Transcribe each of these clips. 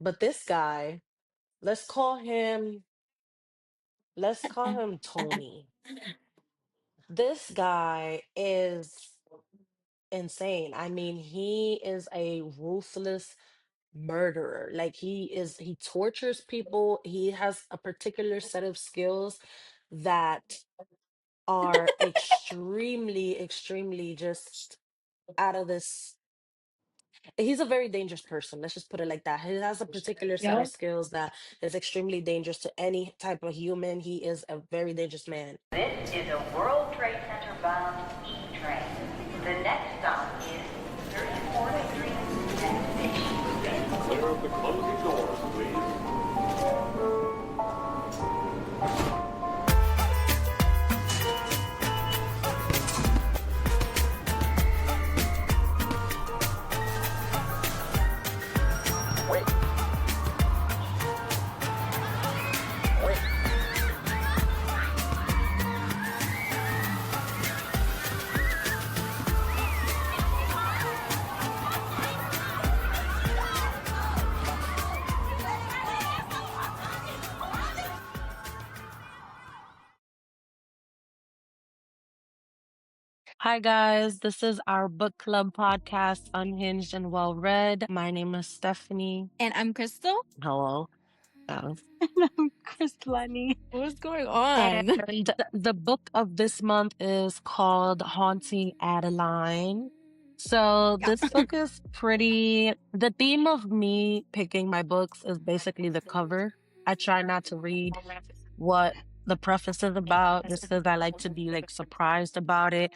But this guy, let's call him let's call him Tony. This guy is insane. I mean, he is a ruthless murderer. Like he tortures people. He has a particular set of skills that are extremely just out of this. He's a very dangerous person. Let's just put it like that. He has a particular set of Yep. skills that is extremely dangerous to any type of human. He is a very dangerous man. This is a World Trade Center bound E train. The next stop is 34th Street Penn Station. Clear of the closing doors, please. Hi, guys. This is our book club podcast, Unhinged and Well Read. My name is Stephanie. And I'm Crystal. Hello. Alice. And I'm Crystalani. What's going on? And the book of this month is called Haunting Adeline. So this book is the theme of me picking my books is basically the cover. I try not to read what the preface is about just because I like to be like surprised about it.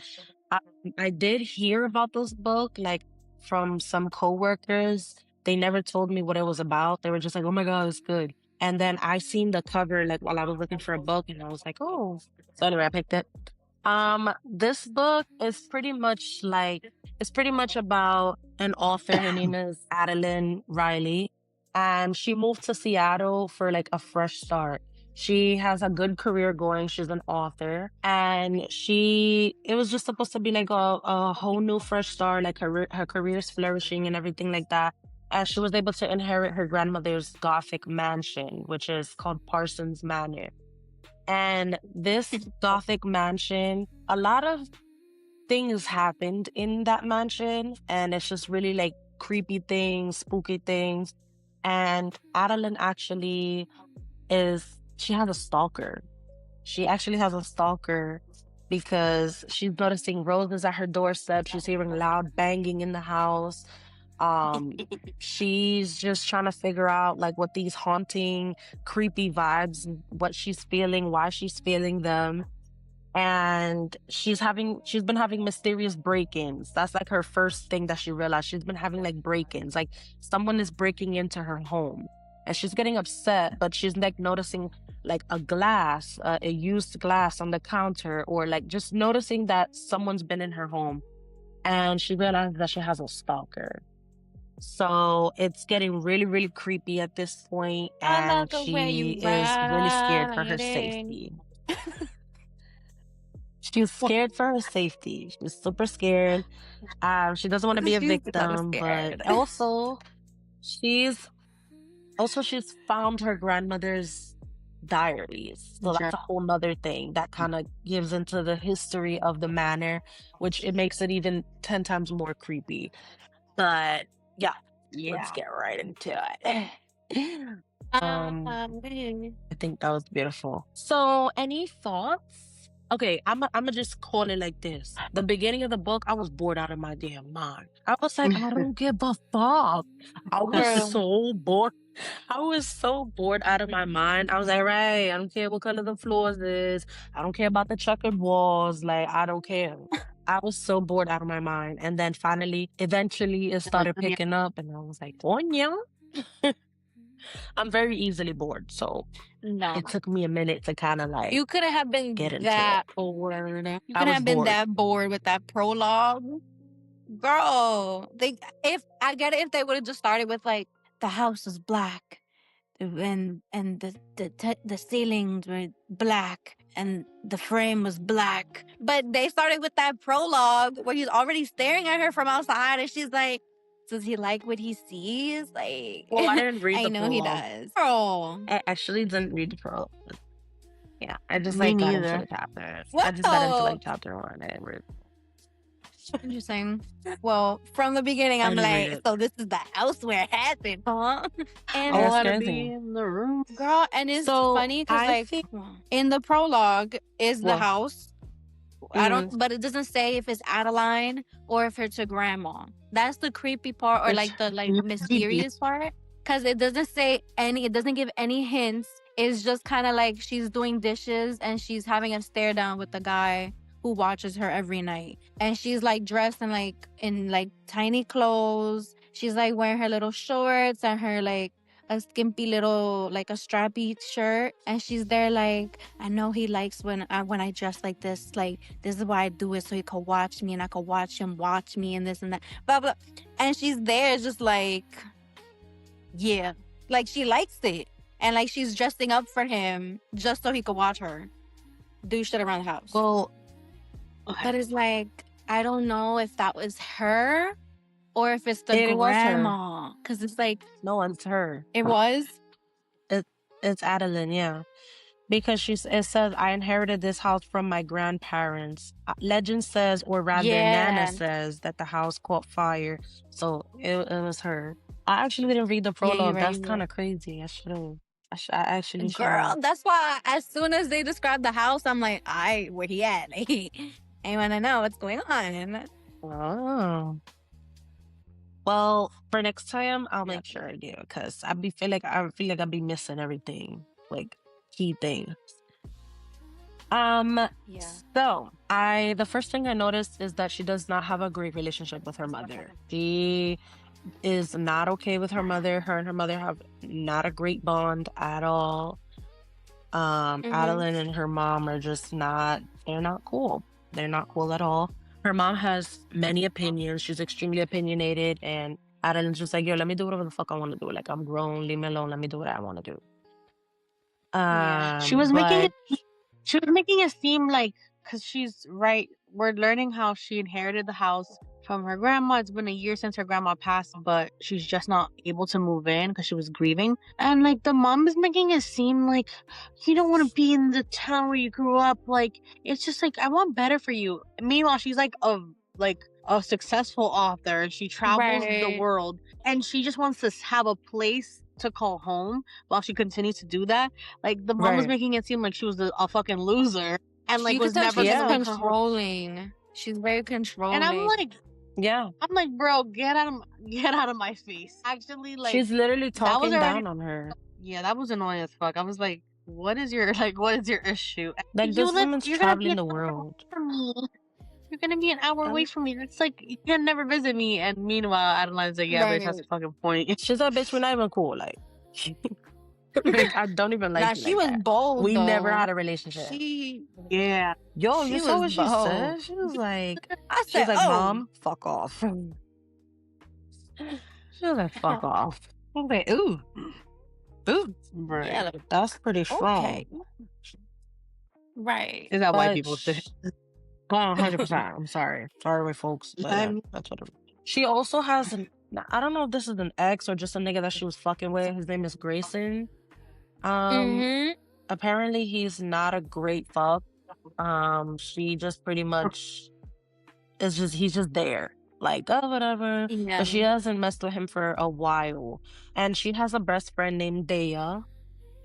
I did hear about this book like from some coworkers. They never told me what it was about. They were just like, "Oh my God, it's good." And then I seen the cover like while I was looking for a book and I was like, "Oh." So anyway, I picked it. This book is pretty much about an author. Her name is Adeline Riley, and she moved to Seattle for like a fresh start. She has a good career going. She's an author, and it was just supposed to be like a whole new fresh start. Like her career's flourishing and everything like that. And she was able to inherit her grandmother's Gothic mansion, which is called Parsons Manor. And this Gothic mansion, a lot of things happened in that mansion, and it's just really like creepy things, spooky things. And Adeline actually she has a stalker. She actually has a stalker because she's noticing roses at her doorstep. She's hearing loud banging in the house. She's just trying to figure out like what these haunting, creepy vibes, what she's feeling, why she's feeling them. And she's been having mysterious break-ins. That's like her first thing that she realized. She's been having like break-ins, like someone is breaking into her home. And she's getting upset, but she's like noticing like a used glass on the counter, or like just noticing that someone's been in her home. And she realized that she has a stalker. So it's getting really, really creepy at this point, I love and the way she you is really scared for her write it. safety. She's scared for her safety. She's super scared. She doesn't want to be a She's victim, scared. but she's found her grandmother's diaries. So that's a whole nother thing that kind of gives into the history of the manor, which it makes it even 10 times more creepy. But yeah, let's get right into it. I think that was beautiful. So any thoughts? Okay, I'm gonna just call it like this. The beginning of the book, I was bored out of my damn mind. I was like, I don't give a fuck. I was so bored. I was so bored out of my mind. I was like, right, I don't care what color the floors is. I don't care about the checkered walls. Like, I don't care. I was so bored out of my mind. And then eventually it started picking up and I was like, oh yeah. I'm very easily bored. So it took me a minute to kind of like You could have been get into that it. bored. You I could was have been bored. that bored with that prologue. Girl, I get it if they would have just started with like the house is black and the ceilings were black and the frame was black. But they started with that prologue where he's already staring at her from outside and she's like, Does he like what he sees? Like, Well, I didn't read I the know he prologue. does. Girl. I actually didn't read the prologue. Yeah, I just Me like got into neither. the chapter. What? I just got into like chapter 1. I didn't read. Interesting. Well, from the beginning, I I'm didn't read like, it. so this is the house where it happened, huh? And I That's want to crazy. be in the room. girl, and it's So, funny because I like think- in the prologue is the Well, house. I don't, but it doesn't say if it's Adeline or if it's her grandma. That's the creepy part, or It's like the like Gigi. mysterious part, because it doesn't say any. It doesn't give any hints. It's just kind of like she's doing dishes and she's having a stare down with the guy who watches her every night, and she's like dressed in like tiny clothes. She's like wearing her little shorts and her like a skimpy little like a strappy shirt, and she's there like, I know he likes when I dress like this, like this is why I do it so he could watch me and I could watch him watch me and this and that, blah blah. And she's there just like, yeah, like she likes it, and like she's dressing up for him just so he could watch her do shit around the house. well, But it's like, I don't know if that was her or if it's the It was her. grandma, because it's like, no, it's her. it was. It's Adeline, yeah. Because it says, I inherited this house from my grandparents. Legend says, or rather, Yeah. Nana says that the house caught fire. So it was her. I actually didn't read the Yeah, you're prologue. right, That's you're kind right. of crazy. I should have. I actually should Girl, have. that's why as soon as they describe the house, I'm like, where he at? I want to know what's going on. Oh. Well, for next time, I'll make sure I do, because I feel like I'll be missing everything, like key things. Yeah. So the first thing I noticed is that she does not have a great relationship with her mother. She is not okay with her mother. Her and her mother have not a great bond at all. Adeline and her mom are just they're not cool. They're not cool at all. Her mom has many opinions. She's extremely opinionated, and Adeline's just like, yo, let me do whatever the fuck I want to do. Like, I'm grown, leave me alone, let me do what I want to do. Yeah. She was making but it seem like, because she's right, we're learning how she inherited the house from her grandma. It's been a year since her grandma passed, but she's just not able to move in because she was grieving. And like the mom is making it seem like you don't want to be in the town where you grew up. Like, it's just like, I want better for you. Meanwhile, she's like a successful author, and she travels the Right. world, and she just wants to have a place to call home while she continues to do that. Like, the mom was Right. making it seem like she was a fucking loser, and like You was can tell never she's gonna make her home. controlling. She's very controlling. And I'm yeah, like, bro, get out of my face. Actually, like, she's literally that was talking already, down on her. yeah, that was annoying as fuck. I was like, what is your issue? Like, this woman's You're gonna be traveling an the hour away world. from me. You're gonna be an hour away from me. It's like, you can never visit me. And meanwhile, Adeline's like, yeah, bitch, that's a Right. fucking point. She's like, bitch, we're not even cool. Like, like, I don't even like Now you she like was that. bold. We never though. had a relationship. Yeah. Yo, she you saw what was she bold. said? She was like, I she was said, like, oh, Mom, fuck off. She was like, fuck off. I was like, ooh. Ooh. Right. yeah, like, That's pretty strong. okay, right. Is that white But people say? 100%. I'm sorry. Sorry, white folks. But yeah, that's what she also has I don't know if this is an ex or just a nigga that she was fucking with. His name is Grayson. Apparently he's not a great fuck. She just pretty much he's just there. Like, oh, whatever. Yeah. But she hasn't messed with him for a while. And she has a best friend named Dea.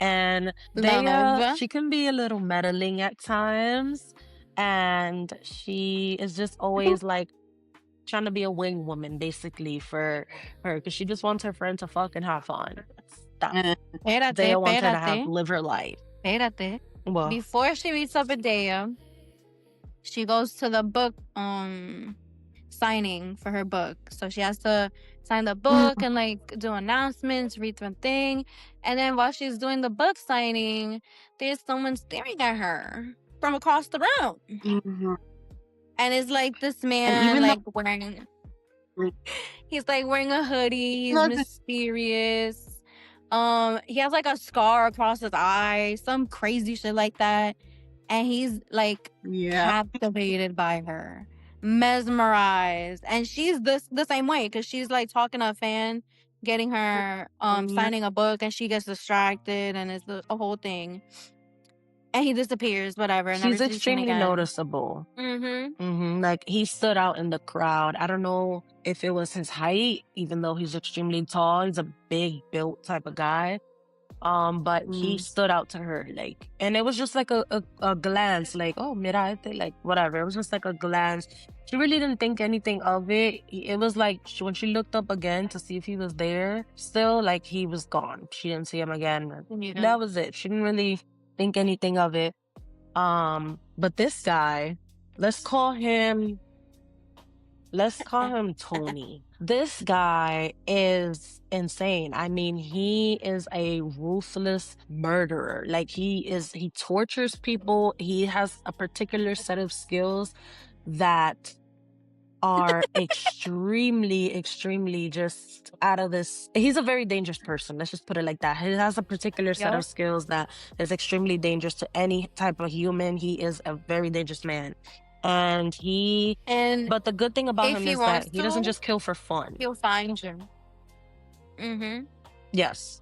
And Dea, Love. she can be a little meddling at times. And she is just always like trying to be a wing woman, basically, for her. Because she just wants her friend to fuck and have fun. Dea wants her to live her life. Espérate. Well, Before she meets up with Dea, she goes to the book signing for her book. So she has to sign the book and like do announcements, read the thing. And then while she's doing the book signing, there's someone staring at her from across the room. And it's like this man like wearing he's like wearing a hoodie, he's mysterious. He has like a scar across his eye, some crazy shit like that. And he's like captivated by her. mesmerized. And she's the same way because she's like talking to a fan, getting her signing a book, and she gets distracted, and it's a whole thing. And he disappears, whatever, and never He's to be seen extremely again. noticeable. Like, he stood out in the crowd. I don't know if it was his height, even though he's extremely tall. He's a big built type of guy. But he stood out to her, like, and it was just like a glance, like, oh, mira, like, whatever. It was just like a glance. She really didn't think anything of it. It was like when she looked up again to see if he was there, still, like, he was gone. She didn't see him again. That was it. She didn't really think anything of it. But this guy, let's call him Tony. This guy is insane. I mean, he is a ruthless murderer. Like, he tortures people. He has a particular set of skills that are extremely just out of this. He's a very dangerous person. Let's just put it like that. He has a particular set of skills that is extremely dangerous to any type of human. He is a very dangerous man. But the good thing about him is that he doesn't just kill for fun. He'll find you. Yes.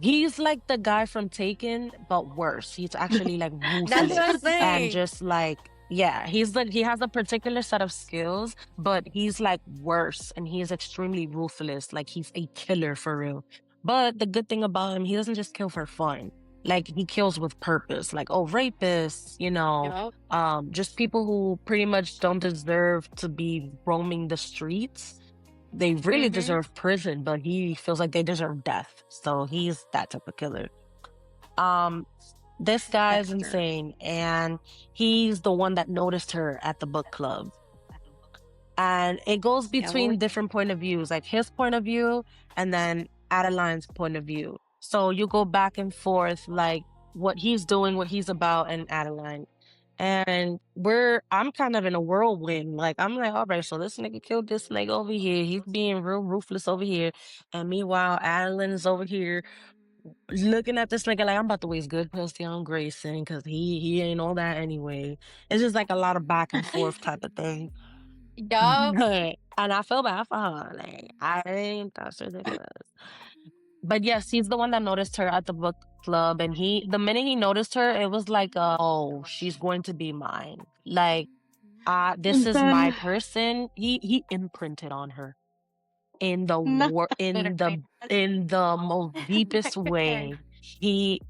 He's like the guy from Taken, but worse. He's actually like ruthless. That's what I'm saying. And just like, yeah, he has a particular set of skills, but he's like worse, and he's extremely ruthless. Like, he's a killer for real. But the good thing about him, he doesn't just kill for fun. Like, he kills with purpose. Like, rapists, just people who pretty much don't deserve to be roaming the streets. They really deserve prison, but he feels like they deserve death. So he's that type of killer. This guy is insane, and he's the one that noticed her at the book club. And it goes between different point of views, like his point of view and then Adeline's point of view. So you go back and forth, like what he's doing, what he's about, and Adeline. And I'm kind of in a whirlwind. Like, I'm like, all right, so this nigga killed this nigga over here. He's being real ruthless over here. And meanwhile, Adeline is over here looking at this nigga like, I'm about to waste good pussy on Grayson because he ain't all that anyway. It's just like a lot of back and forth type of thing. And I feel bad for her. Like, that's ridiculous. But yes, he's the one that noticed her at the book club, and the minute he noticed her, it was like, oh, she's going to be mine. Like, this is my person. He imprinted on her in the most deepest way. He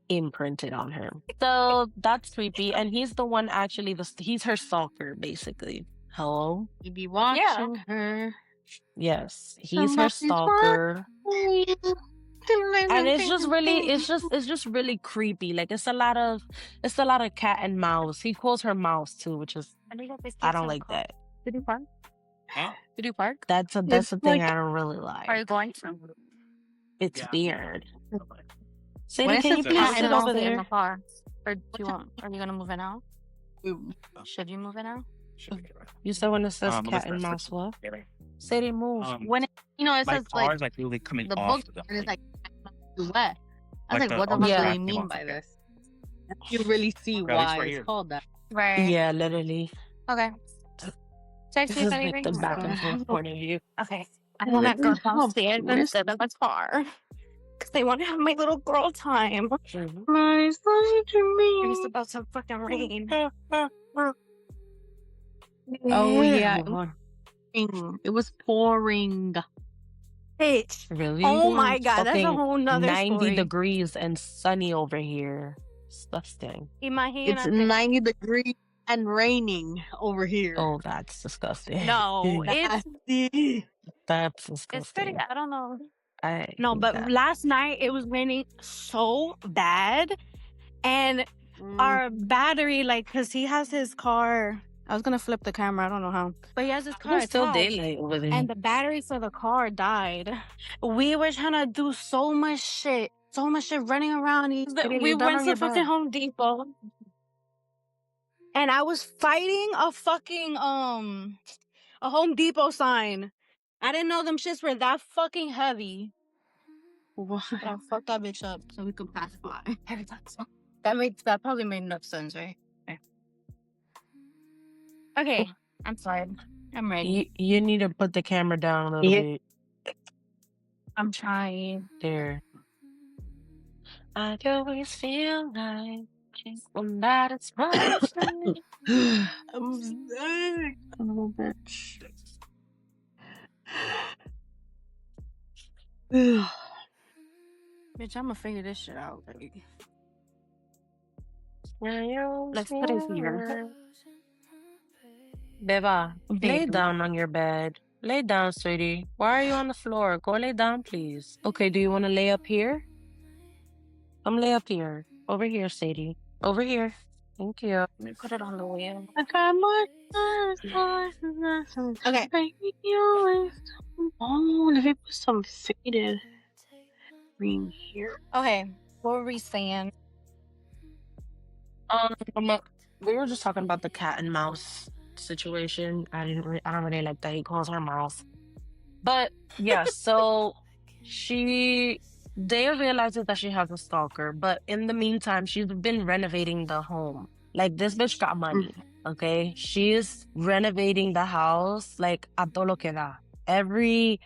imprinted on her. So that's creepy. And he's the one actually, he's her stalker, basically. Hello? You be watching her. Yes, he's her stalker. And it's just really creepy. Like, it's a lot of cat and mouse. He calls her mouse too, which is, I don't like that. Did you park? Huh? Did you park? That's a thing I don't really like. Are you going to? It's weird. Sadie, can you please sit over there? In the car? Or are you gonna move in out? Should you move in out? You said when it says cat and mouse, what? Sadie, move. When it says like really coming the off book is like wet. I was like, what the fuck do they mean by this? You really see why it's called that. Right. Yeah, literally. Okay. This is like the back and forth point of view. Okay. I want to go downstairs instead of the car. Because they want to have my little girl time. Nice to me. It's about to fucking rain. Oh, yeah. It was pouring. Bitch. Really? Oh my god, that's a whole nother 90 story. degrees and sunny over here. Disgusting. It's 90 degrees and raining over here. Oh, that's disgusting. No, that's disgusting. It's pretty, I don't know. But last night it was raining so bad, and our battery, like, because he has his car. I was gonna flip the camera. I don't know how, but he has his car. It's still daylight over there, and the battery for the car died. We were trying to do so much shit running around. We went to fucking Home Depot, and I was fighting a fucking a Home Depot sign. I didn't know them shits were that fucking heavy. What? But I fucked that bitch up so we could pass by. That probably made enough sense, right? Okay. Okay, I'm sorry. I'm ready. You need to put the camera down a little Yeah. bit. I'm trying. There. I always feel like when that is right. I'm sick. A little bitch. Bitch, I'm gonna figure this shit out. Like, Let's let's put it here. Beba, lay Baby. down on your bed. Lay down, sweetie. Why are you on the floor? Go lay down, please. Okay, do you want to lay up here? Come lay up here. Over here, Sadie. Over here. Thank you. Let me put it on the wheel. I got my Okay. Oh, let me put some faded green here. Okay. What were we saying? We were just talking about the cat and mouse situation. I don't really like that he calls her mouse. But yeah, so Dea realizes that she has a stalker, but in the meantime, she's been renovating the home. Like this bitch got money, okay? She is renovating the house like a todo lo que da. Every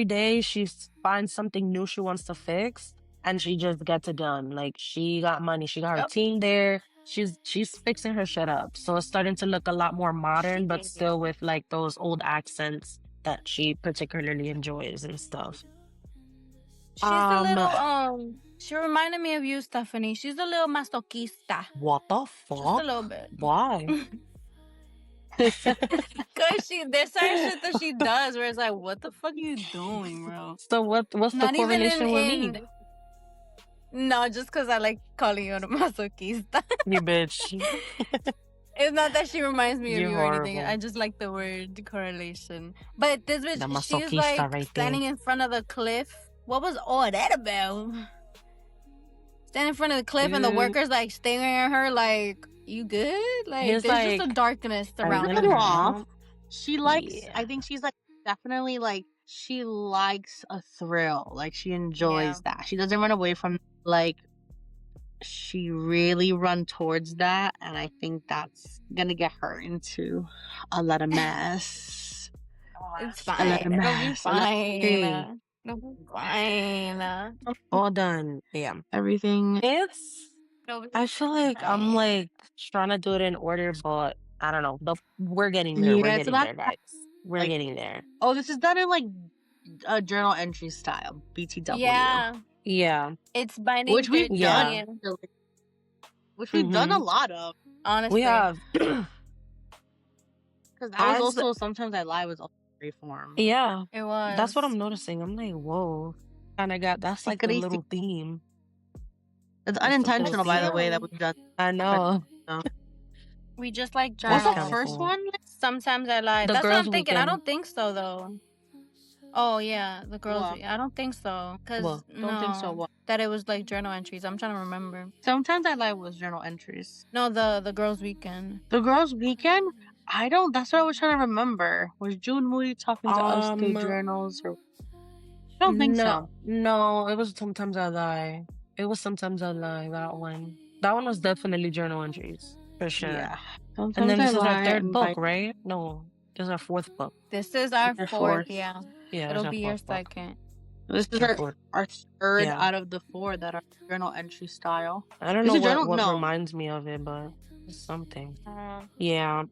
day she finds something new she wants to fix and she just gets it done. Like she got money, she got her Yep. team there. She's fixing her shit up. So it's starting to look a lot more modern, but still with like those old accents that she particularly enjoys and stuff. She's a little she reminded me of you, Stephanie. She's a little masochista. What the fuck? Just a little bit. Why? Cause there's certain shit that she does where it's like, what the fuck are you doing, bro? So what's the Not even correlation with me? No, just cause I like calling you a masochista. You bitch. It's not that she reminds me of You're you or anything. horrible. I just like the word correlation. But this The bitch, she's masochista like right standing there. in front of the cliff. What was all that about? Standing in front of the cliff and the workers like staring at her like, you good? Like He's there's just like, a darkness "Are you around gonna her. off. help?" She likes, Yeah. I think she's like definitely like, she likes a thrill. Like she enjoys that. She doesn't run away from like, she really run towards that. And I think that's gonna get her into a lot of mess. It's A lot fine. of It'll be mess. A lot of fine. shade. It'll be fine. All done. Yeah. Everything. I feel like I'm like trying to do it in order, but I don't know. We're getting there. We're Yeah, it's a getting lot there, guys. We're like- getting there. Oh, this is done in like a journal entry style. BTW. Yeah. It's binding Which we've 13. done. Which we've done a Mhm. lot of. Honestly. We have. Because that was also Sometimes I Lie was also free form. Yeah. It was. That's what I'm noticing. I'm like, whoa. And I got that's like the Crazy. little theme. It's That's the unintentional, by the way, that theme. we've done. I know. We just like What's journal. the first one? Sometimes I lie. The That's what Girls' I'm thinking. I Weekend. don't think so though. Oh yeah, the girls. What? I don't think so. Cause What? Don't think so. What? that it was like journal entries. I'm trying to remember. Sometimes I Lie was journal entries. No, the girls' weekend. The Girls' Weekend? That's what I was trying to remember. Was June Moody talking to Upstate Journals? Or I don't think so. No, it was Sometimes I Lie. It was Sometimes I Lie, that one. That one was definitely journal entries. For sure. Yeah. And then this is our third and book, right? No. This is our fourth book. This is our Our fourth. fourth. Yeah. Yeah. It'll it's our be your fourth book. second. This is our third Yeah. out of the 4 that are journal entry style. I don't Is know it journal? what No. reminds me of it, but it's something. Yeah.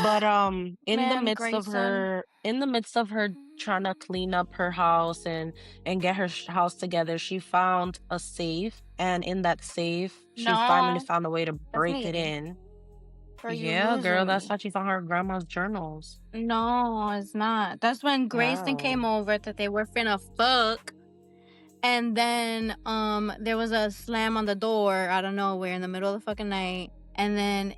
But in the Man, midst of her trying to clean up her house and get her house together, she found a safe, and in that safe she finally No. found a way to break it me. in. Girl, you Yeah, girl, losing that's me. how she found her grandma's journals. No, it's not. That's when Grayson came over that they were finna fuck. And then there was a slam on the door out of nowhere in the middle of the fucking night. And then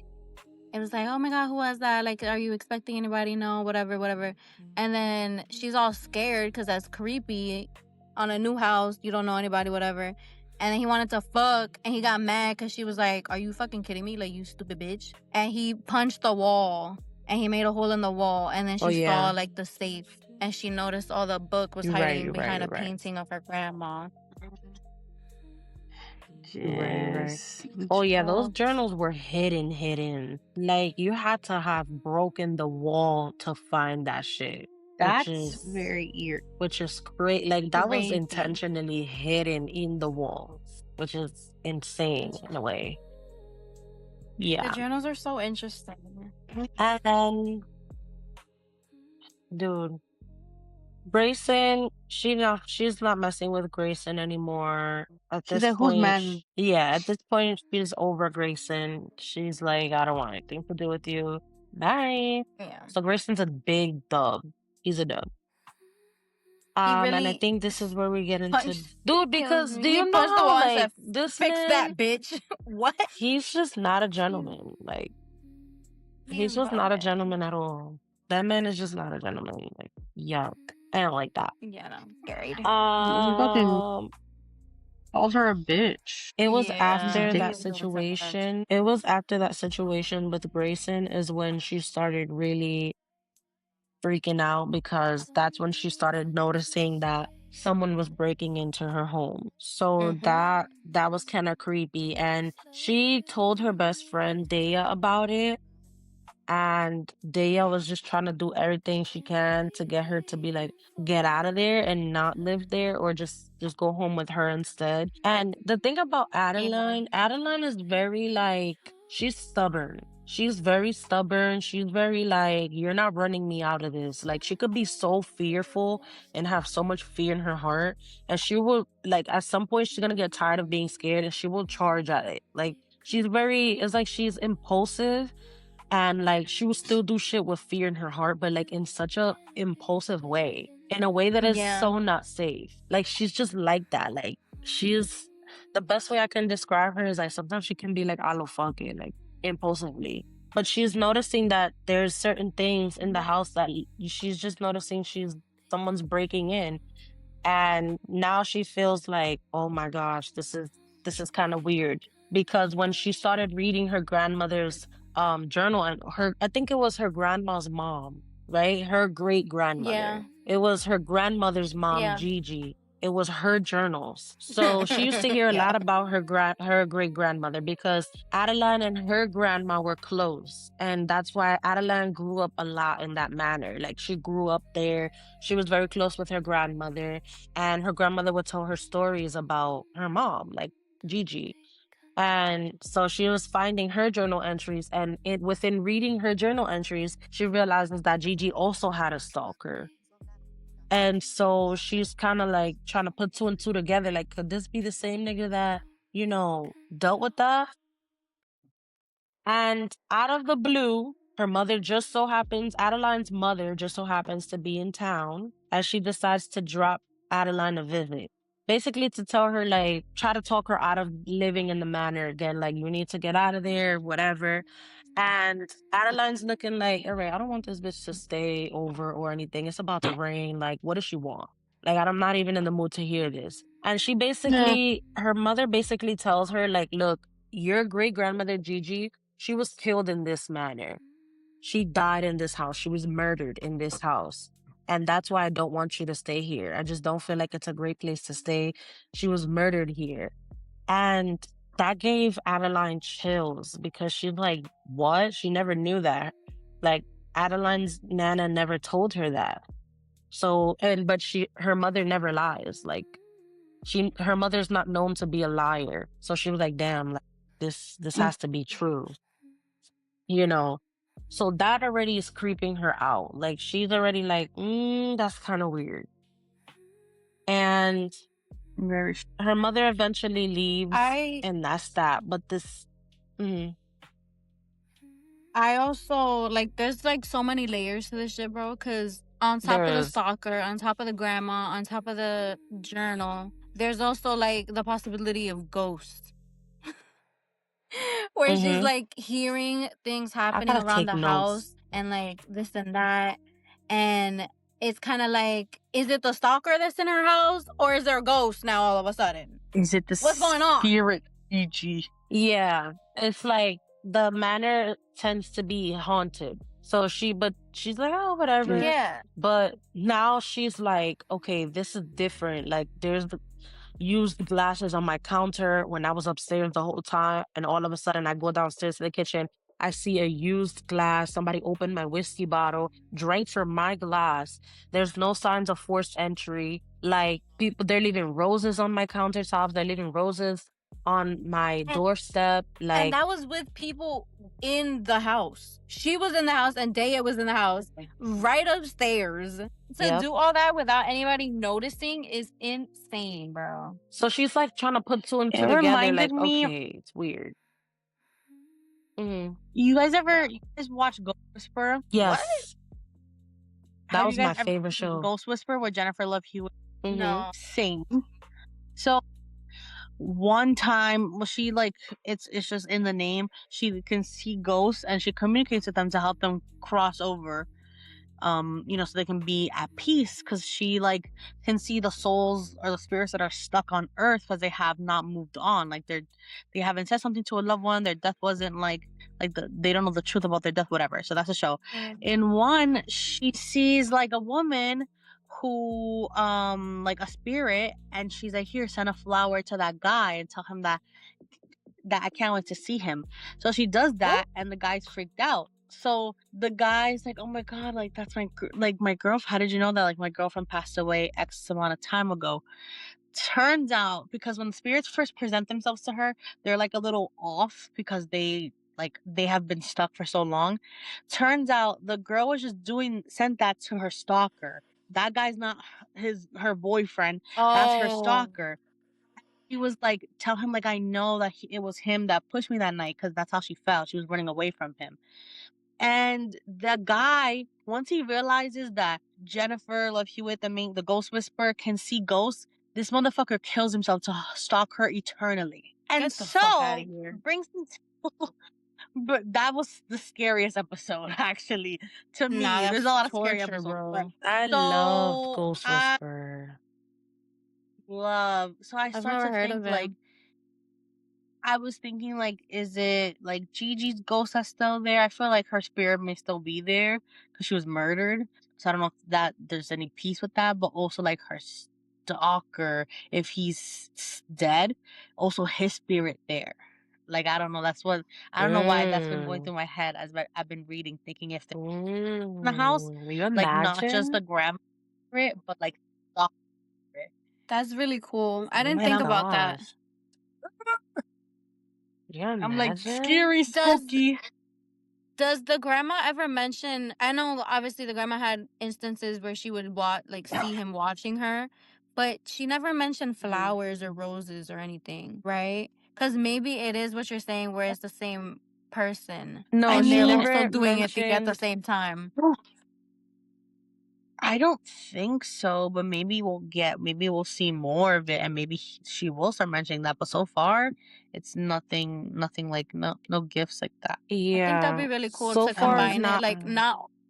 it was like, oh my God, who was that? Like, are you expecting anybody? No, whatever. And then she's all scared because that's creepy. On a new house, you don't know anybody, whatever. And then he wanted to fuck, and he got mad because she was like, are you fucking kidding me? Like, you stupid bitch. And he punched the wall, and he made a hole in the wall. And then she saw, like, the safe, and she noticed all the book was hiding behind a painting of her grandma. Right. Yes. Oh yeah, those Child. journals were hidden. Like you had to have broken the wall to find that shit, That's very which is great. Like that was crazy. intentionally hidden in the walls, which is insane in a way. The Yeah. journals are so interesting. And then, dude, Grayson, she's not messing with Grayson anymore. At She's this like, who's point, man? yeah, at this point she's over Grayson. She's like, I don't want anything to do with you. Bye. Yeah. So Grayson's a big dub. He's a dub. He And I really think this is where we get into punched dude, kills because me. do He you know punched the how wall and like said, this "Fix man, that, bitch." What? he's just not a gentleman. Like he's just not a Bro. gentleman at all. That man is just not a gentleman. Like, yuck. I don't like that. Yeah, no, scaried. He fucking Um, calls her a bitch. it was He's a after dick. that Yeah. situation. It was after that situation with Grayson is when she started really freaking out because that's when she started noticing that someone was breaking into her home. So Mm-hmm. that was kind of creepy. And she told her best friend Daya about it. And Daya was just trying to do everything she can to get her to be like, get out of there and not live there or just go home with her instead. And the thing about Yeah. Adeline is very like, she's stubborn. She's very stubborn. She's very like, you're not running me out of this. Like she could be so fearful and have so much fear in her heart. And she will like at some point she's gonna get tired of being scared and she will charge at it. Like it's like she's impulsive and like she would still do shit with fear in her heart, but like in such a impulsive way, in a way that is Yeah. so not safe. Like she's just like that. Like she's the best way I can describe her is like sometimes she can be like, I don't fuck it, like impulsively. But she's noticing that there's certain things in the house that she's just noticing someone's breaking in. And now she feels like, oh my gosh, this is kind of weird. Because when she started reading her grandmother's journal and I think it was her grandma's mom, right? Her great grandmother. Yeah. It was her grandmother's mom, Yeah. Gigi. It was her journals. So she used to hear a lot about her great grandmother because Adeline and her grandma were close. And that's why Adeline grew up a lot in that manner. Like she grew up there. She was very close with her grandmother, and her grandmother would tell her stories about her mom, like Gigi. And so she was finding her journal entries, and within reading her journal entries, she realizes that Gigi also had a stalker. And so she's kind of like trying to put two and two together. Like, could this be the same nigga that, dealt with that? And out of the blue, Adeline's mother just so happens to be in town as she decides to drop Adeline a visit. Basically to tell her, like, try to talk her out of living in the manor again. Like, you need to get out of there, whatever. And Adeline's looking like, all right, I don't want this bitch to stay over or anything. It's about to rain. Like, what does she want? Like, I'm not even in the mood to hear this. And Yeah. her mother basically tells her, like, look, your great grandmother, Gigi, she was killed in this manner. She died in this house. She was murdered in this house. And that's why I don't want you to stay here. I just don't feel like it's a great place to stay. She was murdered here. And that gave Adeline chills because she's like, what? She never knew that. Like, Adeline's Nana never told her that. So, but her mother never lies. Like, her mother's not known to be a liar. So she was like, damn, like, this has to be true. So that already is creeping her out. Like she's already like, that's kind of weird. And Very. her mother eventually leaves, and that's that. But I also like there's like so many layers to this shit, bro, because on top of the stalker, on top of the grandma, on top of the journal, there's also like the possibility of ghosts. Where she's like hearing things happening around the house and like this and that. And it's kind of like, is it the stalker that's in her house or is there a ghost now all of a sudden? Is it the What's going on? spirit, Gigi? Yeah, it's like the manor tends to be haunted. So she's like, oh, whatever. Yeah. But now she's like, okay, this is different. Like used glasses on my counter when I was upstairs the whole time. And all of a sudden, I go downstairs to the kitchen. I see a used glass. Somebody opened my whiskey bottle, drank from my glass. There's no signs of forced entry. Like, people, they're leaving roses on my countertops. They're leaving roses on my And, doorstep. and Like, that was with people in the house. She was in the house and Daya was in the house right upstairs. To yep. do all that without anybody noticing is insane, bro. So she's like trying to put two and It two together. reminded Like, me. okay, it's weird. You guys watch Ghost Whisperer? Yes, that Have you was my guys ever favorite seen show. Ghost Whisperer with Jennifer Love Hewitt? No. Same. So one time, well, she like it's just in the name. She can see ghosts and she communicates with them to help them cross over. So they can be at peace, because she like can see the souls or the spirits that are stuck on earth because they have not moved on. Like they haven't said something to a loved one. Their death wasn't they don't know the truth about their death, whatever. So that's a show. In one, she sees like a woman who like a spirit, and she's like, here, send a flower to that guy and tell him that I can't wait to see him. So she does that, and the guy's freaked out. So the guy's like, oh my god, like that's my girlfriend. How did you know that? Like, my girlfriend passed away X amount of time ago. Turns out, because when the spirits first present themselves to her, they're like a little off because they have been stuck for so long. Turns out the girl was just sent that to her stalker. That guy's not her boyfriend. That's her stalker. She was like, tell him, like, I know that it was him that pushed me that night, because that's how she felt. She was running away from him. And the guy, once he realizes that Jennifer Love Hewitt, the ghost whisperer, can see ghosts, this motherfucker kills himself to stalk her eternally. And Get the fuck outta here. brings me to, but that was the scariest episode, actually, to me. Nah, There's a that's lot of scary torture, episodes, bro. but I love Ghost I Whisperer. so I I've start never to heard think, of it. like, I was thinking, like, is it like Gigi's ghost that's still there? I feel like her spirit may still be there because she was murdered. So I don't know if there's any peace with that, but also like her stalker, if he's dead, also his spirit there. Like, I don't know. I don't know why that's been going through my head as I've been reading, thinking if they're in the house, You like not just the imagine? grandma spirit, but like stalker spirit. That's really cool. I Oh didn't my think about that. gosh. You I'm like, imagine? scary, spooky. Does the grandma ever mention? I know, obviously, the grandma had instances where she would see him watching her, but she never mentioned flowers or roses or anything, right? Because maybe it is what you're saying, where it's the same person, No, I and she they're mean, also never doing it at the mentioned. same time. I don't think so, but maybe we'll see more of it, and maybe she will start mentioning that. But so far, it's nothing like no gifts like that. I think that'd Yeah. be really cool So to far, it's combine it, not. like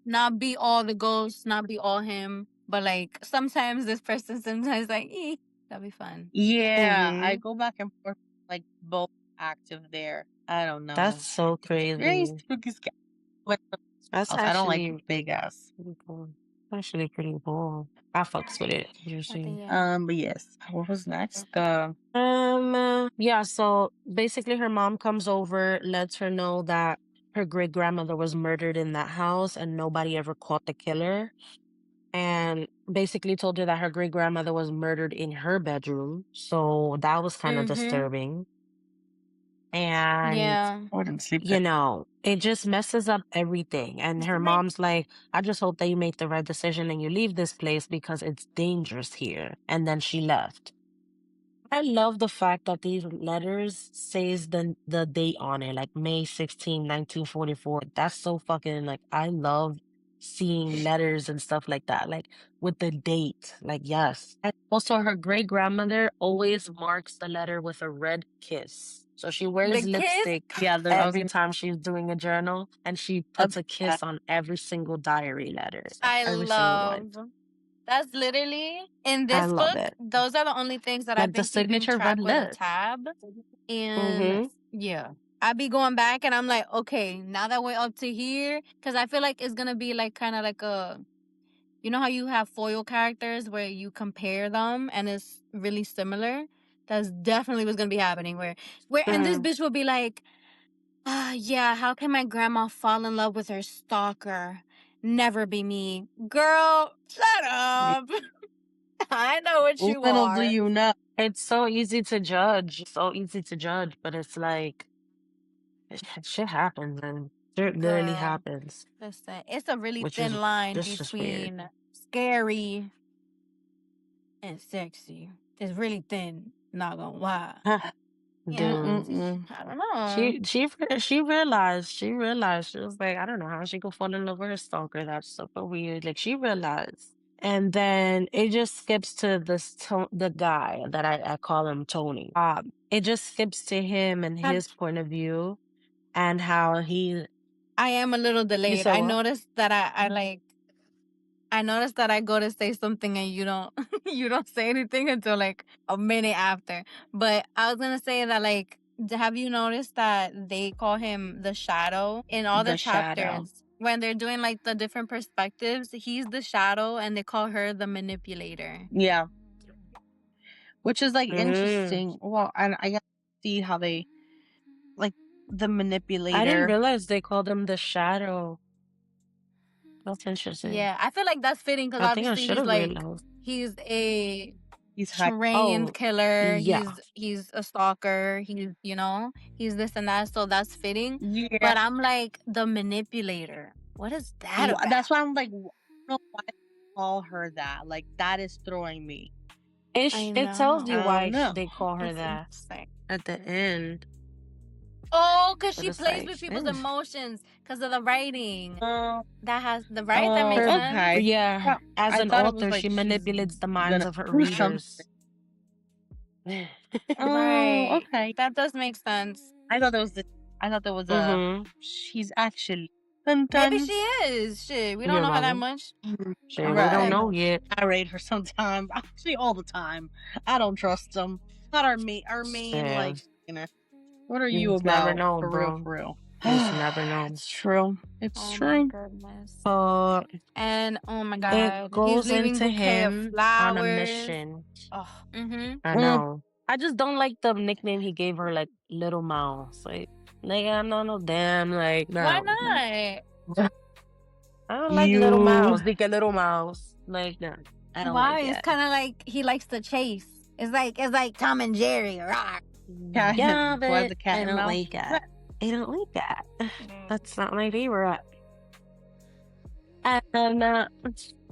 not be all the ghosts, not be all him, but like sometimes this person, sometimes like, that'd be fun. Yeah, I Mhm. go back and forth, like both active there. I don't That's know. so Very crazy. spooky, scary. But That's I don't like actually big ass. pretty cool. Actually pretty cool. I fucks with it. You I think, see. yeah. But yes, what was next? Yeah, so basically her mom comes over, lets her know that her great grandmother was murdered in that house and nobody ever caught the killer. And basically told her that her great grandmother was murdered in her bedroom. So that was kind of disturbing. And, Yeah. I wouldn't sleep there. it just messes up everything. And her mom's like, I just hope that you make the right decision and you leave this place because it's dangerous here. And then she left. I love the fact that these letters says the date on it, like May 16, 1944. That's so fucking, like, I love seeing letters and stuff like that, like with the date. Like, yes. And also her great grandmother always marks the letter with a red kiss. So she wears The kiss? lipstick Yeah, I was every gonna. time she's doing a journal, and she puts a kiss on every single diary letter. Like, I every single one. love. That's literally in I this love book. it. Those are the only things that I've Like the been keeping signature track red with a lip. tab. And Mm-hmm. yeah, I be going back and I'm like, okay, now that we're up to here, because I feel like it's gonna be like kind of like You know how you have foil characters where you compare them and it's really similar? That's definitely what's gonna be happening. And this bitch will be like, yeah, how can my grandma fall in love with her stalker? Never be me. Girl, shut up. I know what you Little do are. you know. It's so easy to judge. So easy to judge, but it's like shit happens and shit literally Girl, happens, listen, it's a really which thin is line just weird. between scary and sexy. It's really thin, not gonna lie. Yeah. Dude, I don't know. she realized she was like, I don't know how she could fall in love with her stalker. That's super weird. Like she realized, and then it just skips to the guy that I call him Tony. It just skips to him and his point of view and how he. I am a little You delayed. said I what? noticed that I noticed that I go to say something and you don't you don't say anything until like a minute after. But I was gonna say that like have you noticed that they call him the shadow in all the The shadow. chapters? When they're doing like the different perspectives, he's the shadow and they call her the manipulator. Yeah. Which is like Mm. interesting. Well, and I got to see how they like the I didn't manipulator. realize they called him the shadow. That's interesting. Yeah, I feel like that's fitting because I think I obviously should have realized. he's a He's high. trained Oh, killer. yeah. He's a stalker. He's this and that. So that's fitting. Yeah. But I'm like the manipulator. What is that about? That's why I'm like, I don't know why they call her that. Like that is throwing me. It tells you I why don't know. they call her It's that interesting. at the end. Oh, because But she it's plays like, with people's eh. emotions because of the writing. That That makes sense. okay. Yeah, as I an thought it was author, like she she's manipulates the minds gonna of her do something. readers. Right. Okay. That does make sense. I thought there was Mm-hmm. she's actually dun, Maybe dun. she is. Shit, we don't You're know her that welcome. much. Shit, we don't Right. know yet. I rate her sometimes. Actually, all the time. I don't trust them. Not our main. Yeah. Like, what are You you just never about? know, For bro. real. You just never know. It's true. It's Oh my true. goodness. So And oh my it god, he's goes leaving into bouquet of him on flowers. a mission. Oh, mm-hmm. I know. I just don't like the nickname he gave her, like Little Mouse. Like I'm not no damn like no. Why not? I don't like Little Mouse. Like a Little Mouse. Like no. I don't Why? like It's it. kind of like he likes to chase. It's like Tom and Jerry. Rah. Yeah, Why but the cat I and don't mouse? like that. I don't like that. That's not my favorite. And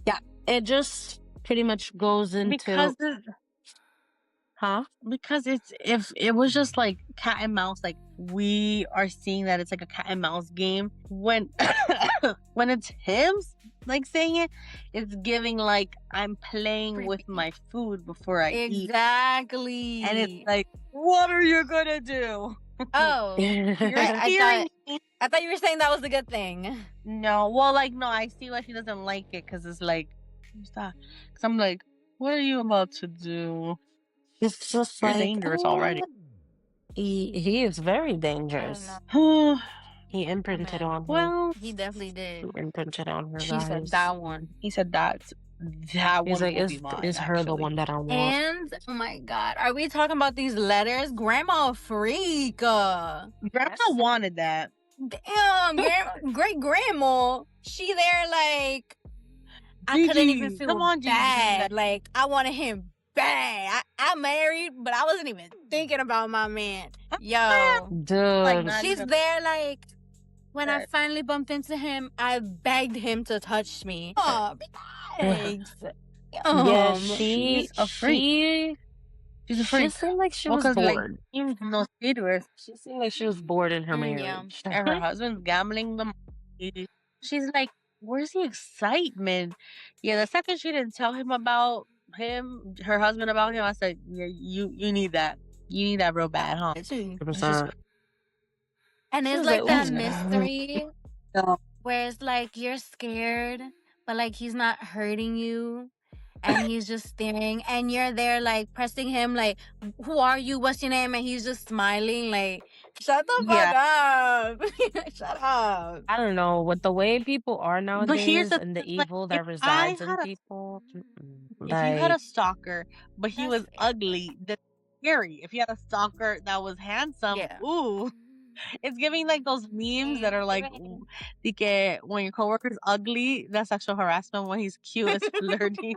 yeah, it just pretty much goes into Because it's if it was just like cat and mouse, like we are seeing that it's like a cat and mouse game. When when it's him like saying it, it's giving like I'm playing with my food before I eat. Exactly. And it's like, what are you gonna do? Oh, You're I scaring me. thought you were saying that was a good thing. No, well, like no, I see why she doesn't like it because it's like, what's that? Because I'm like, what are you about to do? it's just You're like dangerous already. He is very dangerous. He imprinted on her. Well, He definitely did. He imprinted on her. she said guys. that one. He said that He's one like, will be mine. is her the one that I want? And oh my god, are we talking about these letters? Grandma a freak. Grandma wanted that. Damn, great grandma. She there like I couldn't even Gigi, feel come on, Gigi. bad. Like I wanted him bad. I'm married, but I wasn't even thinking about my man. Yo, Dude, she's there like when I finally bumped into him, I begged him to touch me. Oh, thanks. yeah, she's a freak. She's a freak. She seemed like she was bored. Like, no serious. She seemed like she was bored in her marriage. Yeah. And her husband's gambling the money. She's like, where's the excitement? Yeah, the second she didn't tell him about her husband about him, I said, yeah, you need that. You need that real bad, huh? And it's like that mystery where it's like you're scared, but like he's not hurting you. And he's just staring, and you're there like pressing him, like, who are you? What's your name? And he's just smiling, like Shut the fuck Yeah. up. Shut up. I don't know, with the way people are But here's nowadays the and the thing, like, evil if that I resides in had a people, if you had like, a stalker, but he That's was ugly, that's scary. If you had a stalker that was handsome, yeah. ooh, it's giving like those memes that are like, de que when your coworker's ugly, that's sexual harassment. When he's cute, it's flirting.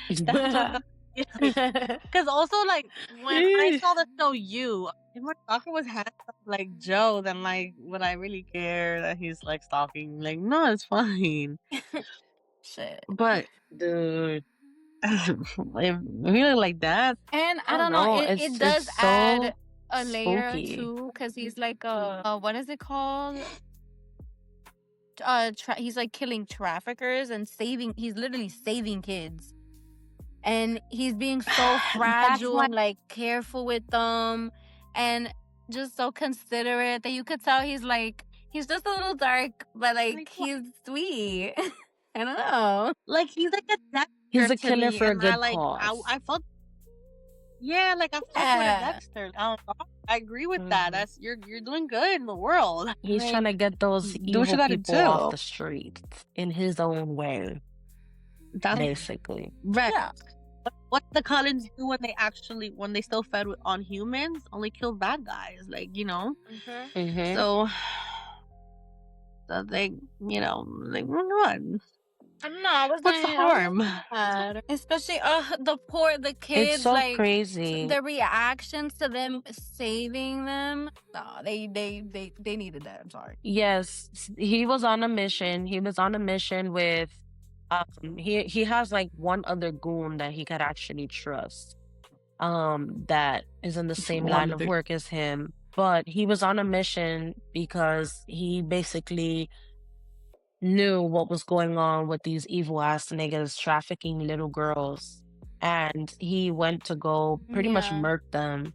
That's what that is like. Because also, like, when I saw the show You, if my stalker was handsome like Joe, then like, would I really care that he's like stalking? Like, no, it's fine. Shit. But dude, if you look like that, And I I don't don't know, know, it it's does so add a layer spooky. too, because he's like what is it called? He's like killing traffickers and he's literally saving kids. And he's being so that's fragile why. and like careful with them and just so considerate that you could tell he's just a little dark, but like Like, what? he's sweet. I don't know. Like he's like a He's Dexter a to killer me, for a and I good like cause. I felt yeah, like I fuck with a Yeah. Dexter. I agree with that. Mhm. That's you're doing good in the world. He's trying Like to get those do what you evil gotta people off do. the streets in his own way, That's basically. right. Yeah. What the Cullens do when they still fed on humans, only kill bad guys. Like Mm-hmm. so they like what? I don't know. I was What's the harm? sad. Especially the It's kids, so like crazy. the reactions to them saving them. No, they needed that. I'm sorry. Yes, he was on a mission. He was on a mission with he has like one other goon that he could actually trust. That is in the same line of Wonder. work as him. But he was on a mission because he basically knew what was going on with these evil ass niggas trafficking little girls. And he went to go pretty much Yeah. murk them.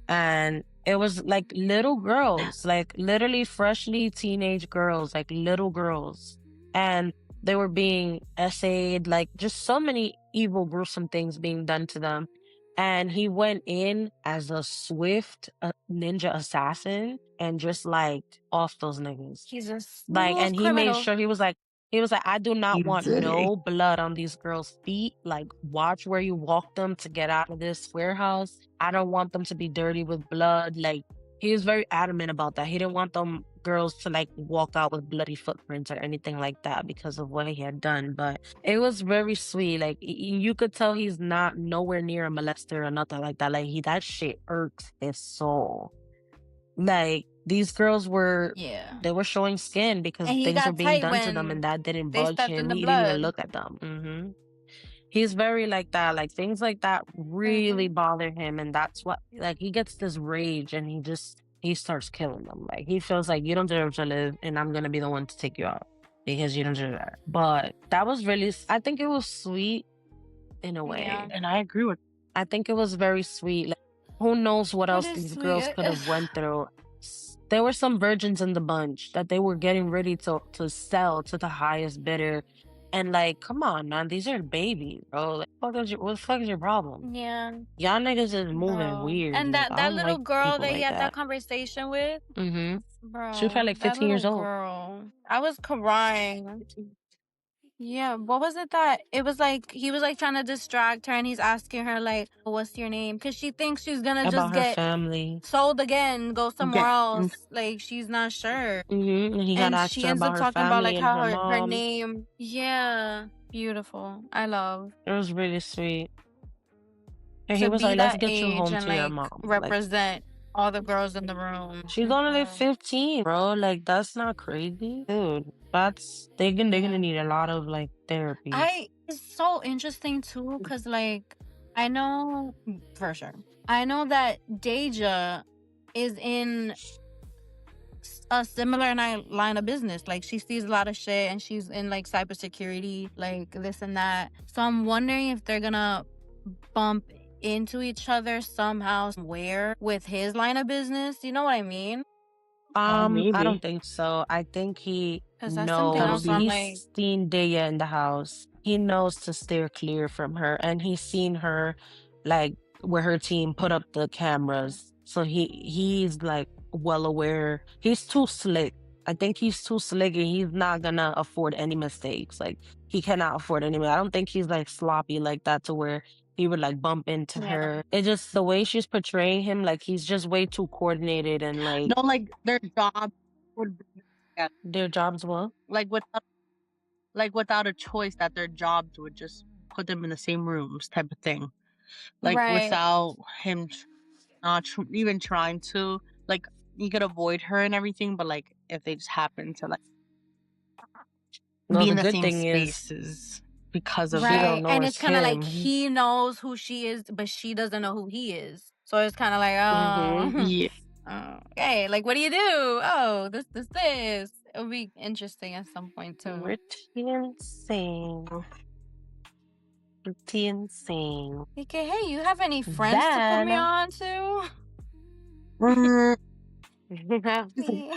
And it was like little girls, like literally freshly teenage girls, like little girls. And they were being essayed, like just so many evil, gruesome things being done to them. And he went in as a swift ninja assassin and just like off those niggas. He's a Like, smooth and he made criminal. sure he was like, I do not want Easy. no blood on these girls' feet. Like, watch where you walk them to get out of this warehouse. I don't want them to be dirty with blood. Like, he was very adamant about that. He didn't want them girls to like walk out with bloody footprints or anything like that because of what he had done. But it was very sweet. Like, you could tell he's not nowhere near a molester or nothing like that. Like, that shit irks his soul. Like, these girls were Yeah. they were showing skin because And he things were got being tight done to them, when and that didn't they budge stepped in him. the He didn't even blood. look at them. He's very like that. Like, things like that really bother him, and that's what, like, he gets this rage and he starts killing them. Like, he feels like you don't deserve to live, and I'm gonna be the one to take you out because you don't deserve that. But that was really, I think it was sweet in a way. Yeah. And I agree with I think it was very sweet. Like, who knows what It else is these girls sweet. could have went through. There were some virgins in the bunch that they were getting ready to sell to the highest bidder. And like, come on, man, these are babies, bro. Like, what the fuck is your problem? Yeah. Y'all niggas is moving Bro. weird. And Like, I that don't little like girl people that he like had that that. conversation with, Mm-hmm. bro. She was probably like that 15 years little old. girl. I was crying. Yeah, what was it that it was like he was like trying to distract her and he's asking her like, what's your name? Because she thinks she's gonna About just her get family. sold again, go somewhere yeah. else. Like she's not sure. Mm-hmm. And he had And asked she her ends about up her talking about family like and how her her mom. name. Yeah. Beautiful. I love. It was really sweet. And he To was be like, let's that get you age home and to your like mom. Like, represent all the girls in the room. she's only like 15, bro. Like, that's not crazy, dude. They're gonna need a lot of like therapy. It's so interesting too, cause like I know for sure. I know that Deja is in a similar line of business. Like she sees a lot of shit, and she's in like cybersecurity, like this and that. So I'm wondering if they're gonna bump into each other somehow, somewhere with his line of business. You know what I mean? I Maybe. don't think so. I think he 'Cause that's something knows. else. I'm like, He's seen Deya in the house. He knows to steer clear from her, and he's seen her, like, where her team put up the cameras. So he's like well aware. He's too slick. I think he's too slick and he's not gonna afford any mistakes. Like he cannot afford any. I don't think he's like sloppy like that to where he would like bump into Yeah. her. It's just the way she's portraying him, like he's just way too coordinated and like No, like their job would be their jobs well. like without a choice, that their jobs would just put them in the same rooms type of thing. Like Right. without him not even trying to, like, you could avoid her and everything, but like if they just happen to like Well, be the in the good same thing is spaces because of she Right. don't that. know And it's it's kind of like him. he knows who she is, but she doesn't know who he is. So it's kind of like, Mhm. oh, Yeah. okay, like what do you do? Oh, this. It'll be interesting at some point too. Pretty insane. Pretty insane. Okay, hey, you have any friends to put me Then on to?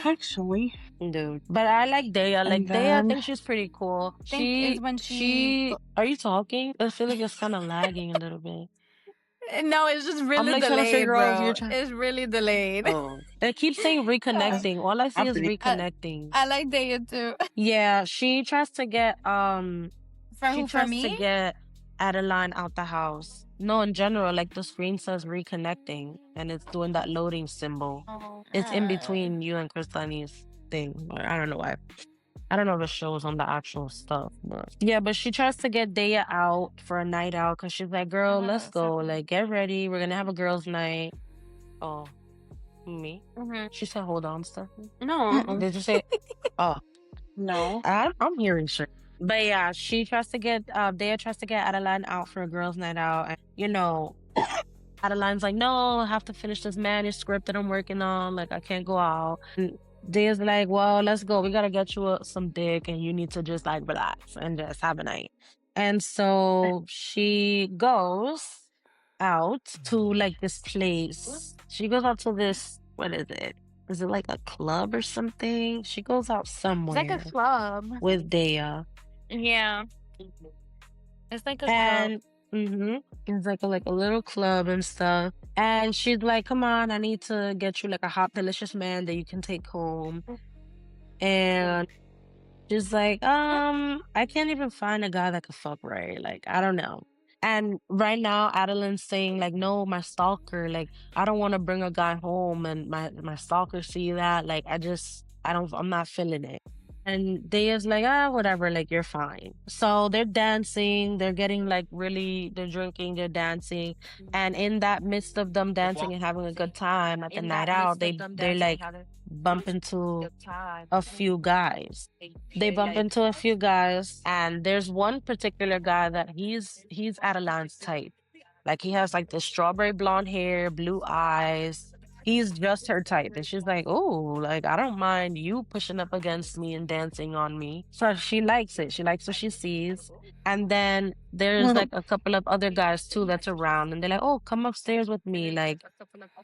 Actually, dude. But I like Daya. and Like Daya, I then think she's pretty cool. Think is when she Are you talking? I feel like it's kind of lagging a little bit. No, it's just I'm really like trying to delayed, figure out if bro. you're trying. It's really delayed. Oh, they keep saying reconnecting. All I see is Happening. reconnecting. I like Daya too. Yeah, she tries to get For she who? For tries to me? get Adeline out the house. No, in general, like the screen says reconnecting and it's doing that loading symbol. Oh, It's in between you and Kristani's thing. But I don't know why. I don't know if it shows on the actual stuff. But yeah, but she tries to get Daya out for a night out because she's like, girl, let's go. Like, get ready. We're going to have a girls' night. Oh, me? Mhm. She said, hold on, Stephanie. No. Did you say? Oh, no. I'm hearing shit. But yeah, she tries to get Daya tries to get Adeline out for a girls' night out, and you know, Adeline's like, no, I have to finish this manuscript that I'm working on. Like, I can't go out. And Daya's like, well, let's go. We gotta get you some dick, and you need to just like relax and just have a night. And so she goes out to like this place. She goes out to this. What is it? Is it like a club or something? She goes out It's somewhere like a club. with Daya. Yeah. It's like a club. And it's like a little club and stuff. And she's like, come on, I need to get you like a hot, delicious man that you can take home. And she's like, I can't even find a guy that could fuck right. Like, I don't know. And right now, Adeline's saying, like, no, my stalker, like, I don't want to bring a guy home and my stalker see that. Like, I'm not feeling it. And Daya's like, whatever, like, you're fine. So they're dancing, they're getting like they're drinking, they're dancing. And in that midst of them dancing and having a good time at the night out, they like bump into a few guys. They bump into a few guys, and there's one particular guy that he's Adeline's type. Like he has like the strawberry blonde hair, blue eyes. He's just her type. And she's like, oh, like I don't mind you pushing up against me and dancing on me. So she likes it. She likes what she sees. And then there's like a couple of other guys too that's around, and they're like, oh, come upstairs with me. Like,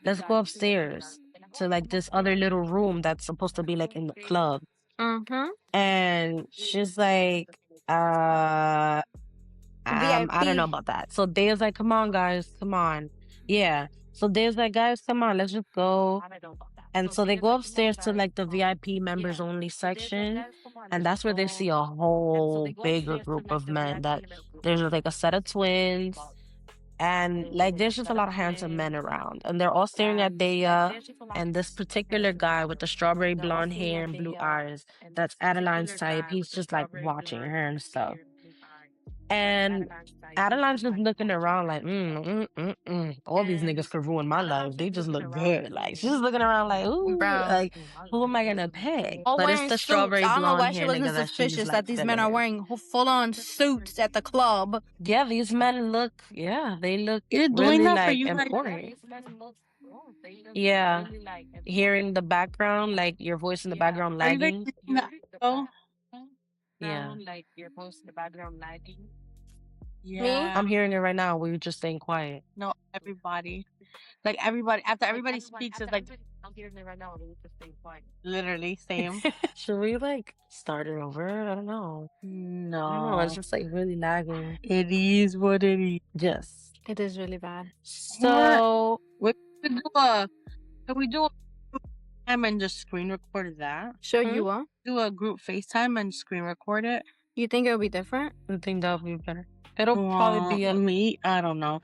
let's go upstairs to like this other little room that's supposed to be like in the club. And she's like, I don't know about that. So Dave's like, come on, guys, come on. Yeah. So Dave's like, guys, come on, let's just go. And so they go upstairs to like the VIP members only section. And that's where they see a whole bigger group of men. That there's like a set of twins. And like there's just a lot of handsome men around. And they're all staring at Daya. And this particular guy with the strawberry blonde hair and blue eyes, that's Adeline's type, he's just like watching her and stuff. And Adeline's just looking around like, all these niggas could ruin my life. They just look good. Like she's just looking around like, ooh, like who am I gonna pick? All But it's wearing the suits. strawberry I don't know blonde why she hair wasn't nigga that she's suspicious like that these men are feeling. wearing full-on suits at the club. Yeah, these men look. Yeah, they look You're doing really that for like you, important. Yeah, hearing the background, like your voice in the background Are you guys lagging. using that? Oh, Yeah, yeah. I'm hearing it right now. We were just staying quiet. No, everybody. Like everybody. After everybody speaks, it's like literally same. Should we like start it over? I don't know. No, It's just like really lagging. it is what it is. Yes. It is really bad. So We could do a and just screen record that. Show you what? Do a group FaceTime and screen record it. You think it'll be different? I think that would be better. It'll probably be me. I don't know.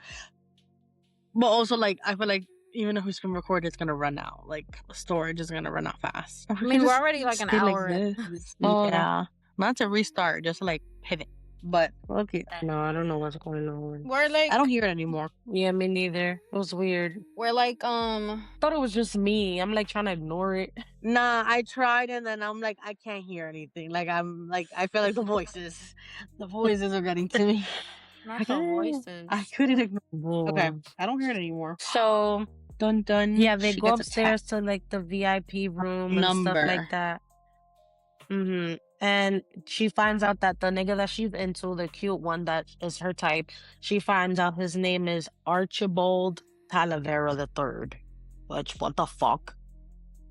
But also, like, I feel like even if we screen record, it's gonna run out. Like, storage is gonna run out fast. I mean, we're already like an hour. Yeah, not to restart, just to, like, pivot. But okay. No, I don't know what's going on. We're like, I don't hear it anymore. Yeah, me neither. It was weird. we're like, Thought it was just me. I'm like trying to ignore it. Nah, I tried and then I'm like, I can't hear anything. Like, I'm like, I feel like the voices are getting to me. not the voices. I couldn't ignore. Whoa. Okay, I don't hear it anymore. So Dun dun. yeah, they she go gets a upstairs to like the VIP room and stuff Number. like that. And she finds out that the nigga that she's into, the cute one that is her type, she finds out his name is Archibald Talavera III. Which, what the fuck?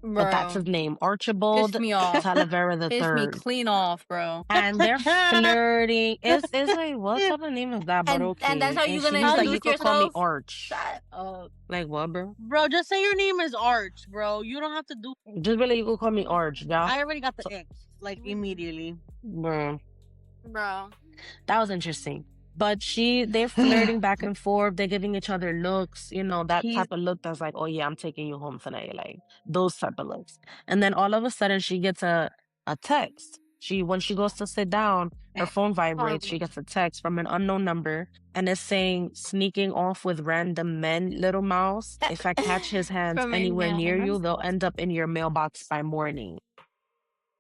But that's his name, Archibald Piss me off. Talavera the Piss me Third. clean off, bro. And they're flirting. It's like, what type of name is that? But okay. And that's how you gonna she's like, introduce you could call me yourself? Arch. Shut up. Like what, bro? Bro, just say your name is Arch, bro. You don't have to do. Just really, you could call me Arch, yeah. I already got the X, like, immediately. Bro, Bro. that was interesting. But they're flirting back and forth. They're giving each other looks, you know, that type of look that's like, oh yeah, I'm taking you home tonight. Like those type of looks. And then all of a sudden she gets a text. When she goes to sit down, her phone vibrates. She gets a text from an unknown number and it's saying, sneaking off with random men, little mouse. If I catch his hands From anywhere near you, emails. they'll end up in your mailbox by morning.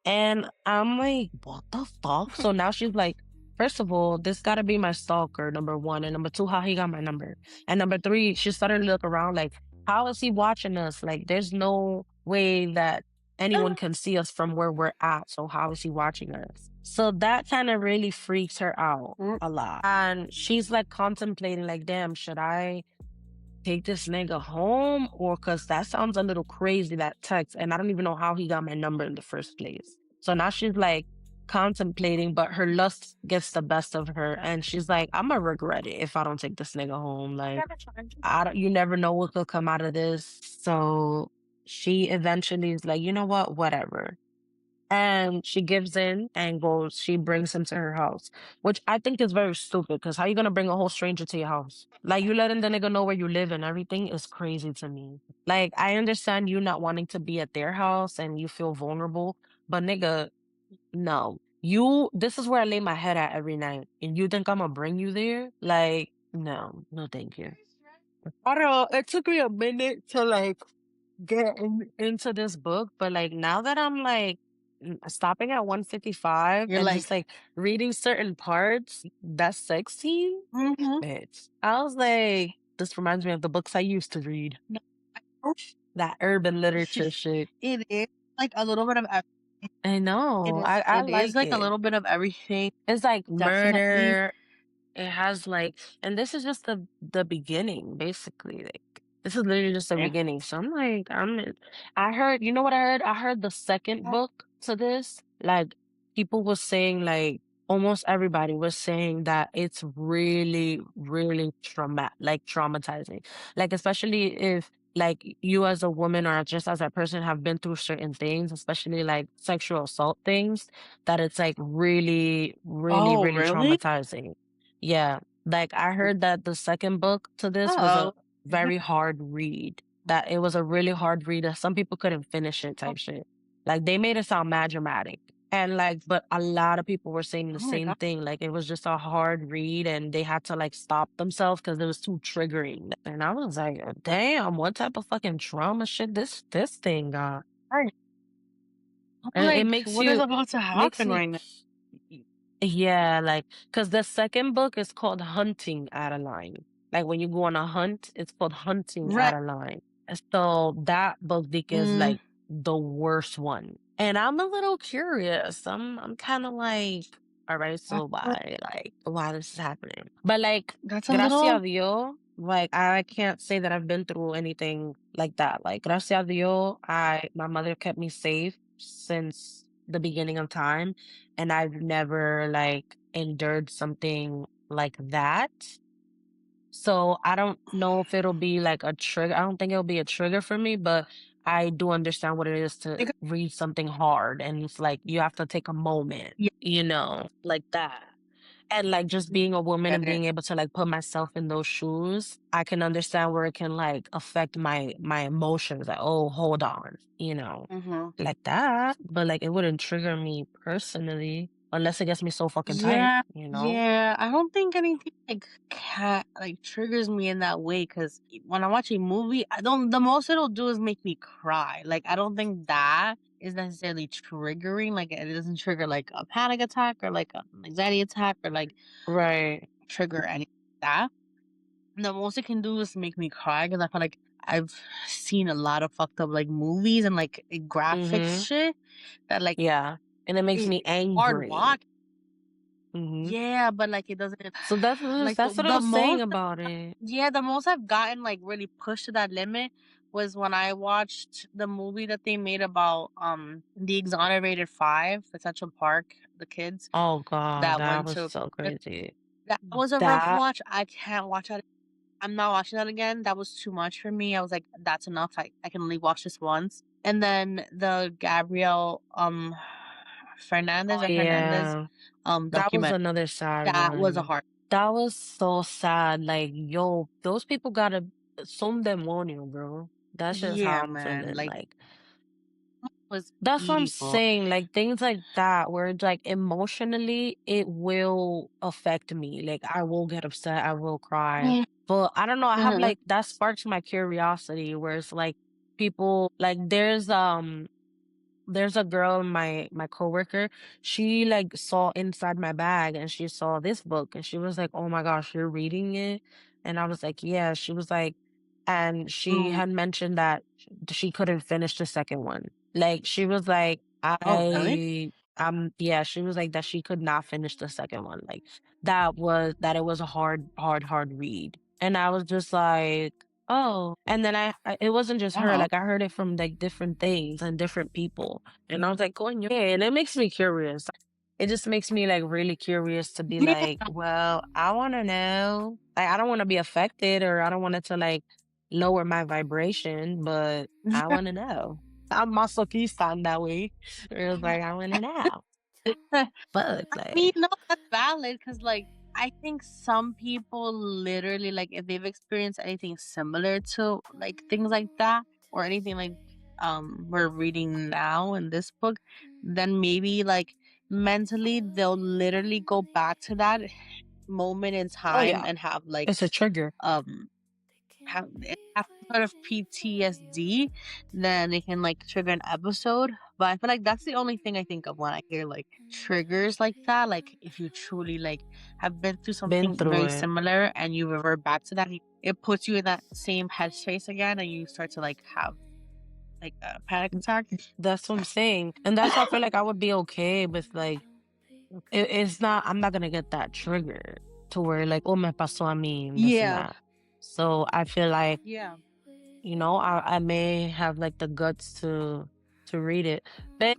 And I'm like, what the fuck? So now she's like, first of all, this gotta be my stalker, number one. And number two, how he got my number. And number three, she started to look around like, how is he watching us? Like, there's no way that anyone can see us from where we're at. So how is he watching us? So that kind of really freaks her out a lot. And she's like contemplating like, damn, should I take this nigga home? Or because that sounds a little crazy, that text. And I don't even know how he got my number in the first place. So now she's like contemplating, but her lust gets the best of her. And she's like, I'm going to regret it if I don't take this nigga home. Like, you never know what could come out of this. So she eventually is like, you know what? Whatever. And she gives in and she brings him to her house, which I think is very stupid because how you going to bring a whole stranger to your house? Like, you letting the nigga know where you live and everything is crazy to me. Like, I understand you not wanting to be at their house and you feel vulnerable, but nigga, no. This is where I lay my head at every night. And you think I'm going to bring you there? Like, no, thank you. I don't know. It took me a minute to like get into this book, but like now that I'm like stopping at 155 and just like reading certain parts, that sex scene, bitch. I was like, this reminds me of the books I used to read. That urban literature shit. It is like a little bit of everything. I know. I like a little bit of everything. It's like Definitely. murder. It has like, and this is just the beginning, basically. Like, this is literally just the beginning. So I'm like, I heard, you know what I heard? I heard the second book to this. Like, people was saying, like, almost everybody was saying that it's really, really traumatizing. Like, especially if, like, you as a woman or just as a person have been through certain things, especially like sexual assault things, that it's like really, really, really traumatizing. Yeah. Like, I heard that the second book to this was a very hard read. That it was a really hard read. That some people couldn't finish it type shit. Like, they made it sound mad dramatic. And like, but a lot of people were saying the same thing. Like, it was just a hard read and they had to like stop themselves because it was too triggering. And I was like, damn, what type of fucking trauma shit this thing got? Right. And like, it makes what is about to happen right now? Yeah, like, because the second book is called Hunting Adeline. Like, when you go on a hunt, it's called Hunting Adeline. And so that book is like the worst one. And I'm a little curious. I'm kind of like, all right, so why this is happening? But like, gracias a Dios, like, I can't say that I've been through anything like that. Like, gracias a Dios, my mother kept me safe since the beginning of time. And I've never like endured something like that. So I don't know if it'll be like a trigger. I don't think it'll be a trigger for me, but I do understand what it is to Because, read something hard, and it's like you have to take a moment, yeah, like that. And like just being a woman get and it. being able to like put myself in those shoes, I can understand where it can like affect my emotions. Like, oh, hold on, Mm-hmm. like that. But like it wouldn't trigger me personally unless it gets me so fucking tight, Yeah, yeah. I don't think anything like triggers me in that way because when I watch a movie, I don't. The most it'll do is make me cry. Like I don't think that is necessarily triggering. Like it doesn't trigger like a panic attack or like an anxiety attack or like Right. trigger any of that. The most it can do is make me cry because I feel like I've seen a lot of fucked up like movies and like graphic Mm-hmm. shit that like Yeah. And it makes me it's hard angry. watch. Mm-hmm. Yeah, but like it doesn't So that's like that's what I the was saying most about it. yeah, the most I've gotten like really pushed to that limit was when I watched the movie that they made about the exonerated five, the Central Park, the kids Oh God, that that went was to so crazy. that was a rough That watch. I can't watch that. I'm not watching that again. That was too much for me. I was like, that's enough. I can only watch this once. And then the Gabriel oh Fernandez or Hernandez yeah. That was document another sad that was a one. hard That was so sad. Like, yo, those people gotta son demonio, bro. That's just how yeah, I'm man. feeling. Like Like, was that's what I'm evil. saying. Like things like that, where it's like emotionally, it will affect me. Like I will get upset, I will cry. Yeah. But I don't know. I have Mhm. like that sparks my curiosity, where it's like people like there's a girl, my coworker, she like saw inside my bag and she saw this book and she was like, "Oh my gosh, you're reading it?" And I was like, "Yeah." She was like, and she Mm. had mentioned that she couldn't finish the second one. Like she was like, Oh, really? yeah, she was like that she could not finish the second one. Like that it was a hard read. And I was just like, oh, and then it wasn't just her, Wow. like I heard it from like different things and different people. And I was like, going, yeah, and it makes me curious. It just makes me like really curious to be Yeah. like, well, I want to know. Like, I don't want to be affected or I don't want it to like lower my vibration, but I want to know. I'm masochista in that way. It was like, I want to know. But I mean, like, no, that's valid because, like, I think some people literally, like, if they've experienced anything similar to, like, things like that or anything like we're reading now in this book, then maybe, like, mentally they'll literally go back to that moment in oh time yeah, and have, like, it's a trigger. um, have some sort of PTSD, then it can like trigger an episode. But I feel like that's the only thing I think of when I hear like triggers like that. Like if you truly like have been through Been something through very it. similar and you revert back to that, it puts you in that same headspace again, and you start to like have like a panic attack. That's what I'm saying. And that's why I feel like I would be okay with like it's not I'm not gonna get that trigger to where like, oh me pasó a mí, and this and Yeah. that. So I feel like, Yeah. I may have like the guts to read it. But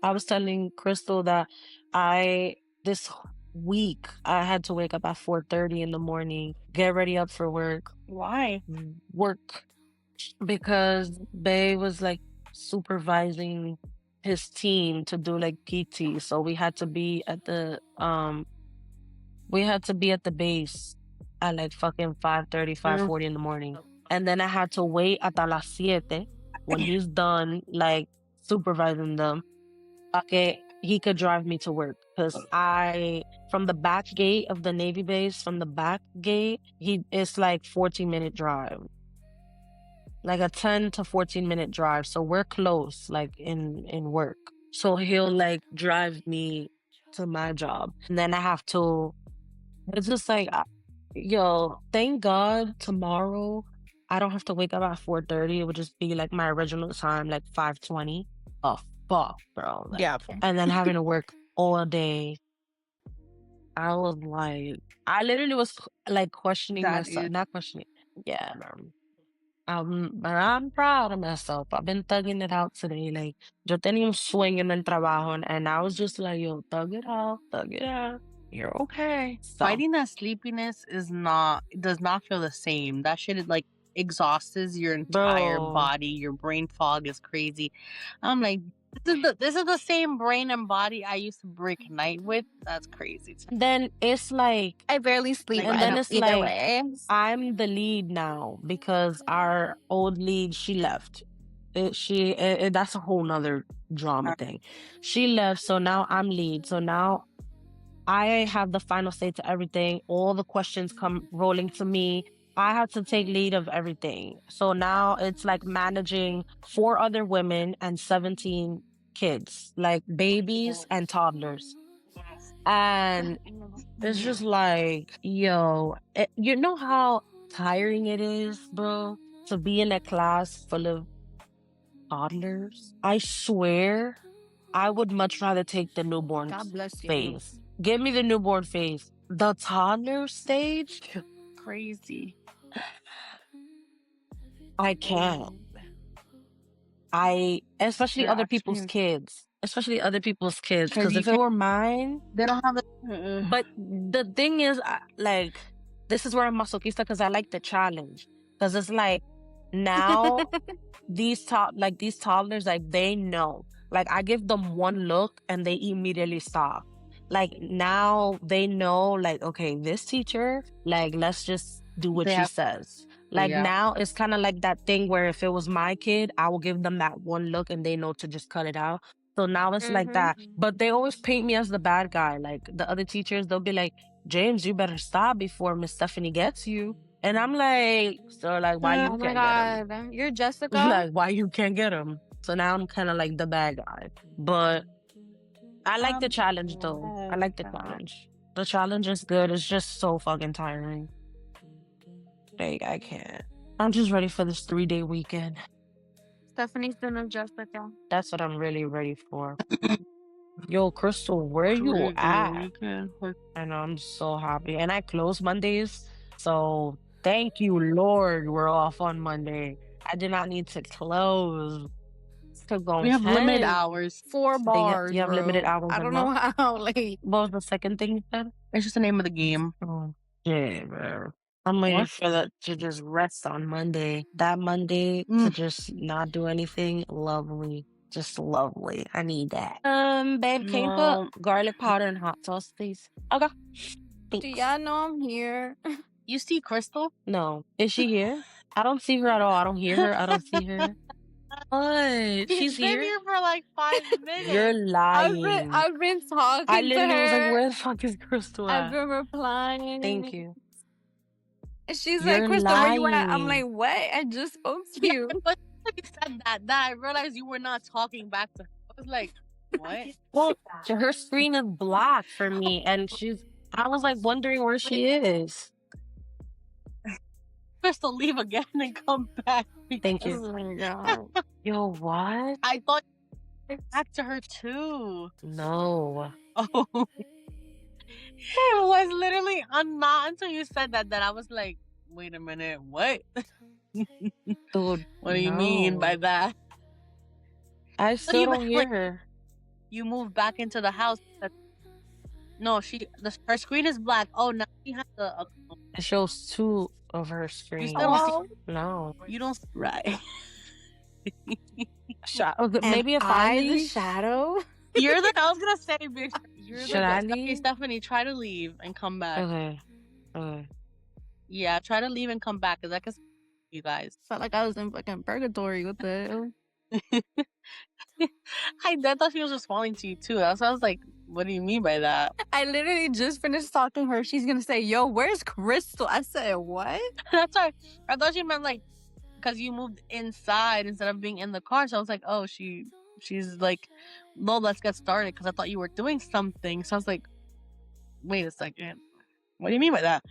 I was telling Crystal that I this week I had to wake up at 4:30 in the morning, get ready up for Why? work because Bay was like supervising his team to do like PT. So we had to be at the base at like fucking 5:30, Mm. 5:40 in the morning. And then I had to wait hasta las siete when he's done like supervising them. Okay, he could drive me to work because from the back gate of the Navy base, from the back gate, it's like 14-minute drive, like a 10 to 14-minute drive. So we're close, like in work. So he'll like drive me to my job, and then I have to. It's just like, yo, thank God tomorrow I don't have to wake up at 4:30. It would just be like my original time, like 5:20. Oh fuck, bro! Like, Yeah. and then having to work all day. I was like, I literally was like questioning That myself, is not questioning. Yeah, but I'm proud of myself. I've been thugging it out today. Like, yo tenía un sueño en el trabajo, and I was just like, yo, thug it out, thug it out. You're okay. So, fighting that sleepiness is not does not feel the same. That shit is like exhausts your entire Bro. body. Your brain fog is crazy. I'm like, this is the same brain and body I used to break night with. That's crazy. Then it's like, I barely sleep. and then it's either like, way. I'm the lead now because our old lead, she left. That's a whole nother drama thing. She left, so now I'm lead. So now I have the final say to everything. All the questions come rolling to me. I have to take lead of everything. So now it's like managing 4 other women and 17 kids, like babies and toddlers. And it's just like, yo, you know how tiring it is, bro, to be in a class full of toddlers? I swear, I would much rather take the newborn God bless you. phase. Give me the newborn phase. The toddler stage? Crazy. I can't. Especially They're other people's actually- kids. Especially other people's kids. Because Because you if it were mine, They don't have the. but the thing is, like, this is where I'm masochista because I like the challenge. Because it's like, now these toddlers, like, they know. Like, I give them one look and they immediately stop. Like, now they know, like, okay, this teacher, like, let's just do what They she have- says. Like, Yeah. now it's kind of like that thing where if it was my kid, I will give them that one look and they know to just cut it out. So now it's like that. But they always paint me as the bad guy. Like, the other teachers, they'll be like, James, you better stop before Miss Stephanie gets you. And I'm like, so like, why you Oh can't my get him? God. You're Jessica? Like, why you can't get him? So now I'm kind of like the bad guy. But I like the challenge though. I like the challenge. The challenge is good. It's just so fucking tiring. Like, I can't. I'm just ready for this 3-day weekend. Stephanie's doing a Jessica. That's what I'm really ready for. Yo, Crystal, where you at? I know, I'm so happy. And I close Mondays. So thank you, Lord, we're off on Monday. I did not need to close. To go We have limited home. hours. 4 bars. you have limited bro. hours I a don't know month? how. Like, What was the second thing you said? It's just the name of the game. Oh, yeah, bro. I'm waiting What? for that to just rest on Monday. That Monday to just not do anything. Lovely. Just lovely. I need that. Babe, can you No. put garlic powder and hot sauce, please? Okay. do Thanks. y'all know I'm here? You see Crystal? No. Is she here? I don't see her at all. I don't hear her. I don't see her. What? She's been here? here for like 5 minutes. You're lying. I've been talking I to literally was like, her. where the fuck is Crystal I've at? been replying. Thank you. And she's You're like, Crystal, where you at? I'm lying. like, what? I just spoke to you. But you said that I realized you were not talking back to her. I was like, what? Well, her screen is blocked for me, and I was like wondering where she is. Crystal, leave again and come back. Thank Oh you. my God. Yo, what? I thought back to her too. No. Oh. It was literally not until you said that I was like, wait a minute, what? Dude, What do you mean by that? I still even, don't hear like- her. You moved back into the house. No, her screen is black. Oh, now she has a It shows 2 of her screen. still don't No. you don't right. Maybe if I the leave? shadow? I was gonna say, bitch. Should I leave? Stephanie, try to leave and come back. Okay. Yeah, try to leave and come back because I can see you guys. Felt like I was in fucking purgatory. What the hell? I thought she was responding to you too. That's why I was like, what do you mean by that? I literally just finished talking to her. She's gonna say, yo, where's Crystal? I said, what? That's why I thought she meant like because you moved inside instead of being in the car. So I was like, oh, she's like, no, let's get started because I thought you were doing something. So I was like, wait a second. What do you mean by that?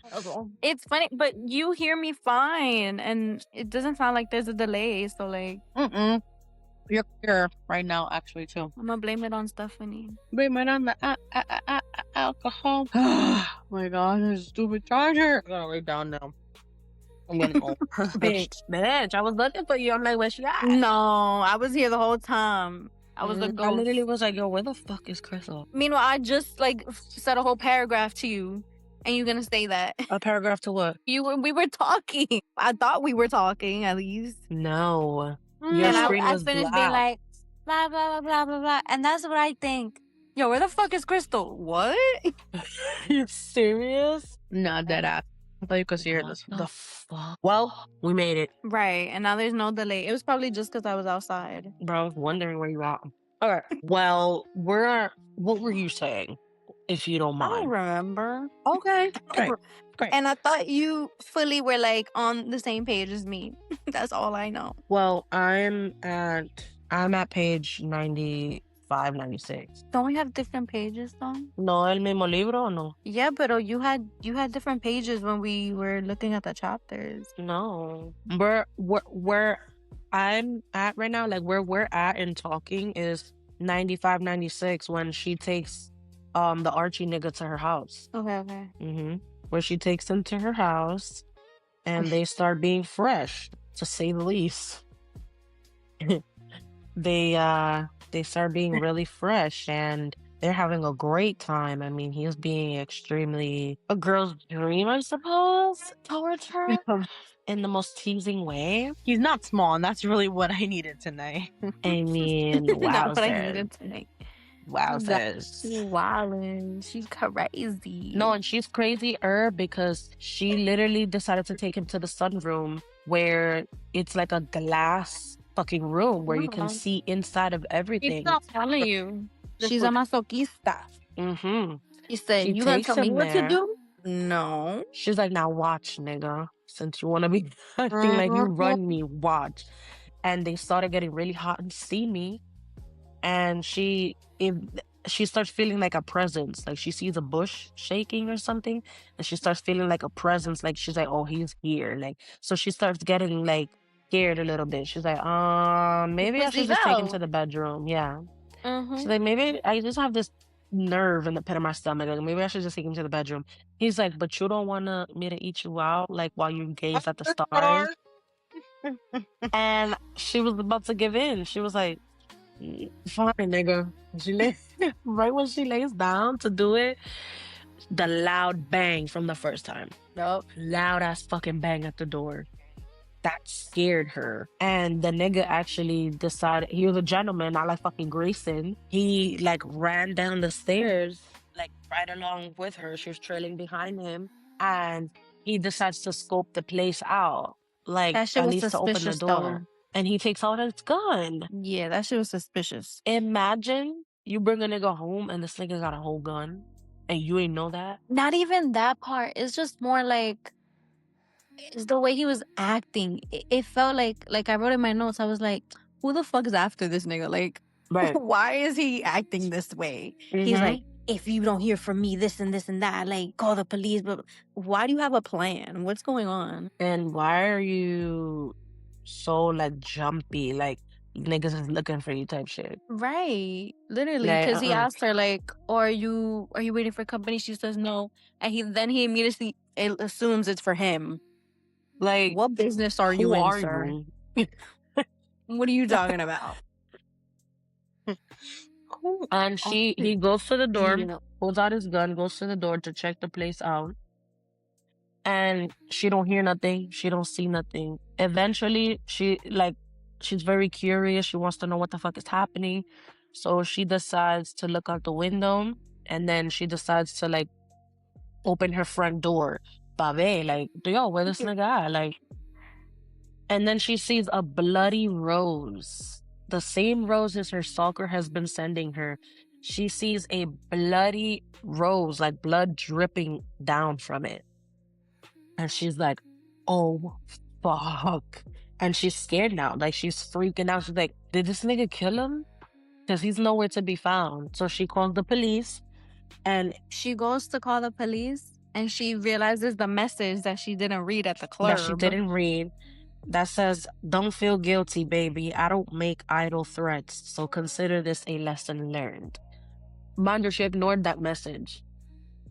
It's funny, but you hear me fine, and it doesn't sound like there's a delay. So like, You're clear right now, actually, too. I'm gonna blame it on Stephanie. Blame it on the alcohol. Oh my god, this stupid charger. I gotta lay down now. I'm gonna go. Bitch, I was looking for you. I'm like, where she at? No, I was here the whole time. I was the I ghost. literally was like, yo, where the fuck is Crystal? Meanwhile, I just like said a whole paragraph to you. And you're gonna say that. A paragraph to what? We were talking. I thought we were talking at least. No. Your And screen I was finished being black. like, blah, blah, blah, blah, blah, blah. And that's what I think. Yo, where the fuck is Crystal? What? You serious? No, dead ass. I thought you could hear What this. the fuck? Well, we made it. Right. And now there's no delay. It was probably just because I was outside. Bro, I was wondering where you at. Okay. Well, what were you saying? If you don't I don't mind. remember. Okay. Great. Great. And I thought you fully were like on the same page as me. That's all I know. Well, I'm at page 95, 96. Don't we have different pages though? No, el mismo libro o no? Yeah, but you had different pages when we were looking at the chapters. No. Where I'm at right now, like where we're at in talking is 95, 96 when she takes the Archie nigga to her house. Okay. Where she takes him to her house and they start being fresh, to say the least. They start being really fresh and they're having a great time. I mean, he's being extremely a girl's dream, I suppose, towards her in the most teasing way. He's not small, and that's really what I needed tonight. I mean, That's what I wowzers. needed tonight. Wowzers. Wildin'. She's crazy. No, and she's crazier because she literally decided to take him to the sunroom where it's like a glass fucking room where you can see inside of everything. He's not telling you. She's a masoquista. She said, She you gonna takes tell me him what to there. do? No. She's like, now watch, nigga. Since you want to be acting like you run me, watch. And they started getting really hot and steamy. And she starts feeling like a presence. Like she sees a bush shaking or something. And she starts feeling like a presence. Like she's like, oh, he's here. Like, so she starts getting like scared a little bit. She's like, maybe I should just take him to the bedroom. Yeah. She's like, maybe I just have this nerve in the pit of my stomach. Like, maybe I should just take him to the bedroom. He's like, but you don't want me to eat you out, like while you gaze at the stars. And she was about to give in. She was like, fine, nigga. Right when she lays down to do it, the loud bang from the first time. Nope. Loud ass fucking bang at the door. That scared her. And the nigga actually decided, he was a gentleman, not like fucking Grayson. He like ran down the stairs, like right along with her. She was trailing behind him. And he decides to scope the place out. Like That shit at was least to open the suspicious, door. though. And he takes out his gun. Yeah, that shit was suspicious. Imagine you bring a nigga home and this nigga got a whole gun. And you ain't know that. Not even that part. It's just more like, it's the way he was acting. It felt like I wrote in my notes, I was like, who the fuck is after this nigga? Like, Right. why is he acting this way? He's like, if you don't hear from me, this and this and that, like, call the police. But why do you have a plan? What's going on? And why are you so like jumpy? Like niggas is looking for you type shit. Right. Literally. Like, Because he asked her, like, oh, are you waiting for company? She says no. And he immediately assumes it's for him. Like, What business are you who in, are sir? you? What are you talking about? And he goes to the door, You know. pulls out his gun, goes to the door to check the place out. And she don't hear nothing. She don't see nothing. Eventually, she's very curious. She wants to know what the fuck is happening. So she decides to look out the window. And then she decides to like open her front door. Babe, like, yo, where this nigga at? Like, and then she sees a bloody rose. The same roses her stalker has been sending her. She sees a bloody rose, like blood dripping down from it. And she's like, oh, fuck. And she's scared now. Like, she's freaking out. She's like, did this nigga kill him? Because he's nowhere to be found. So she calls the police. And she goes to call the police. And she realizes the message that she didn't read at the club. That she didn't read. That says, don't feel guilty, baby. I don't make idle threats. So consider this a lesson learned. Mind you, she ignored that message.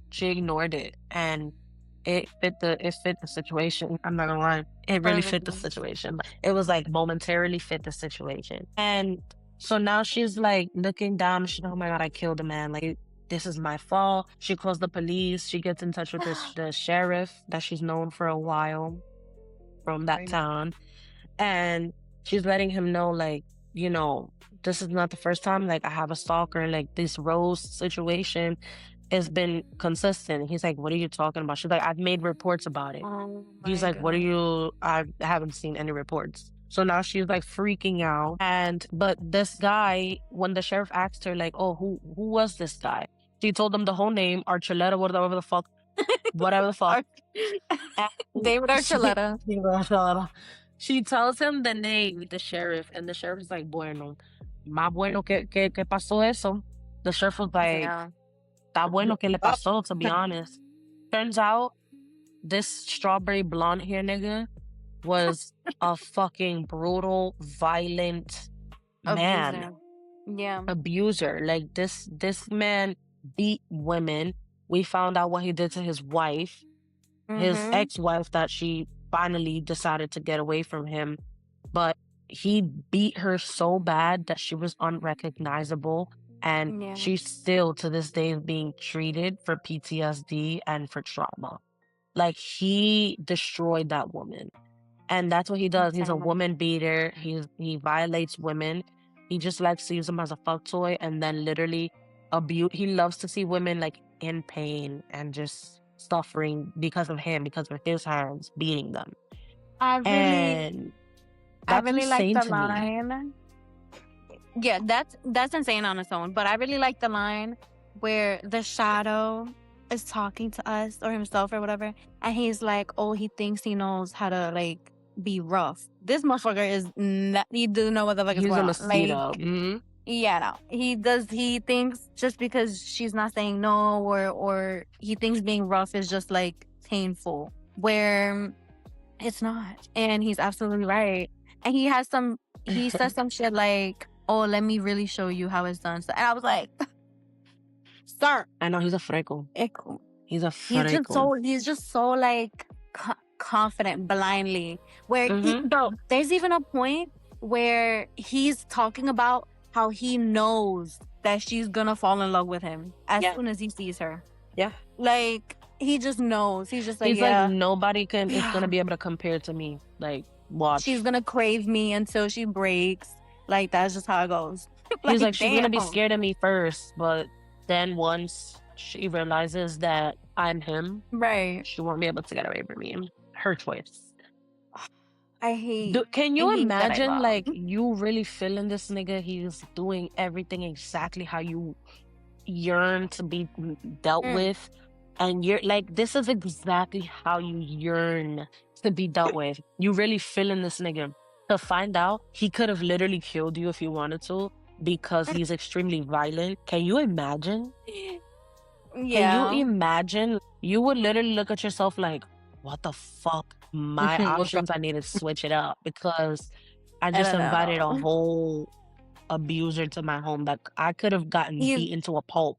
She ignored it. And it fit the situation. I'm not gonna lie. It really fit the situation. It was like momentarily fit the situation. And so now she's like looking down. She's like, oh my God, I killed a man. Like, this is my fault. She calls the police. She gets in touch with the sheriff that she's known for a while from that town. And she's letting him know, like, you know, this is not the first time, like, I have a stalker. Like, this Rose situation has been consistent. He's like, what are you talking about? She's like, I've made reports about it. Oh He's my like, what are God. you? I haven't seen any reports. So now she's like freaking out. But this guy, when the sheriff asked her, like, oh, who was this guy? She told him the whole name, Archuleta, whatever the fuck. David Archuleta. She tells him the name, the sheriff, and the sheriff is like, bueno, más bueno que pasó eso. The sheriff was like, Yeah. está bueno que le pasó, to be honest. Turns out, this strawberry blonde hair nigga was a fucking brutal, violent man. Yeah. Abuser. Like, this man beat women. We found out what he did to his wife, his ex-wife, that she finally decided to get away from him. But he beat her so bad that she was unrecognizable. And she's still, to this day, being treated for PTSD and for trauma. Like, he destroyed that woman. And that's what he does. He's a woman beater. He violates women. He just likes to use them as a fuck toy, and then literally abuse. He loves to see women, like, in pain and just suffering because of him, because of his hands beating them. I That's really like insane the to me. line. Yeah, that's insane on its own. But I really like the line where the shadow is talking to us or himself or whatever, and he's like, "Oh, he thinks he knows how to, like, be rough." This motherfucker is not. He doesn't know what the fuck is He's going a on. mosquito. Like, yeah, no. He thinks just because she's not saying no, or he thinks being rough is just, like, painful, where it's not. And he's absolutely right. And he says some shit like, "Oh, let me really show you how it's done." So, and I was like, sir, I know, he's a freco. echo. He's a freco. He's just so like confident blindly. Where there's even a point where he's talking about how he knows that she's gonna fall in love with him as soon as he sees her. Yeah. Like, he just knows. He's just like, He's like, nobody is gonna be able to compare to me. Like, watch. She's gonna crave me until she breaks. Like, that's just how it goes. He's like, she's gonna be scared of me first, but then once she realizes that I'm him, right, she won't be able to get away from me. Her choice. I hate. Can you imagine, like, you really feeling this nigga? He's doing everything exactly how you yearn to be dealt with, and you're like, this is exactly how you yearn to be dealt with. You really feeling this nigga. To find out he could have literally killed you if he wanted to, because he's extremely violent. Can you imagine? Yeah. Can you imagine? You would literally look at yourself like, what the fuck? My options, I need to switch it up, because I just invited a whole abuser to my home that I could have gotten beaten to a pulp.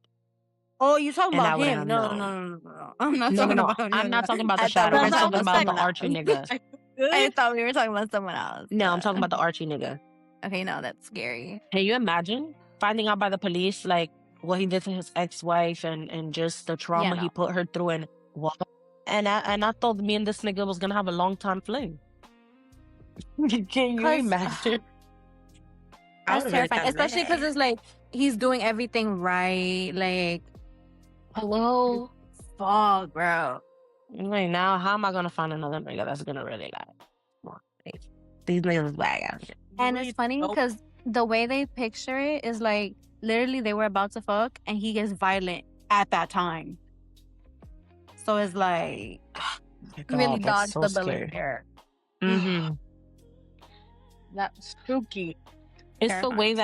Oh, you talking about him? No. I'm not talking about him. I'm not talking about the shadow. I'm talking about the Archie nigga. I thought we were talking about someone else. No, I'm talking about the Archie nigga. Okay, no, that's scary. Can you imagine finding out by the police, like, what he did to his ex-wife and just the trauma he put her through, and what? And I thought me and this nigga was gonna have a long time fling. Can you imagine? That's terrifying, especially because it's like he's doing everything right. Like, hello, fuck, bro. Right now, how am I gonna find another nigga that's gonna really like these niggas bag out here? And it's funny because the way they picture it is like literally they were about to fuck and he gets violent at that time. So it's like really dodged the bullet there. That's spooky. It's terrifying. The way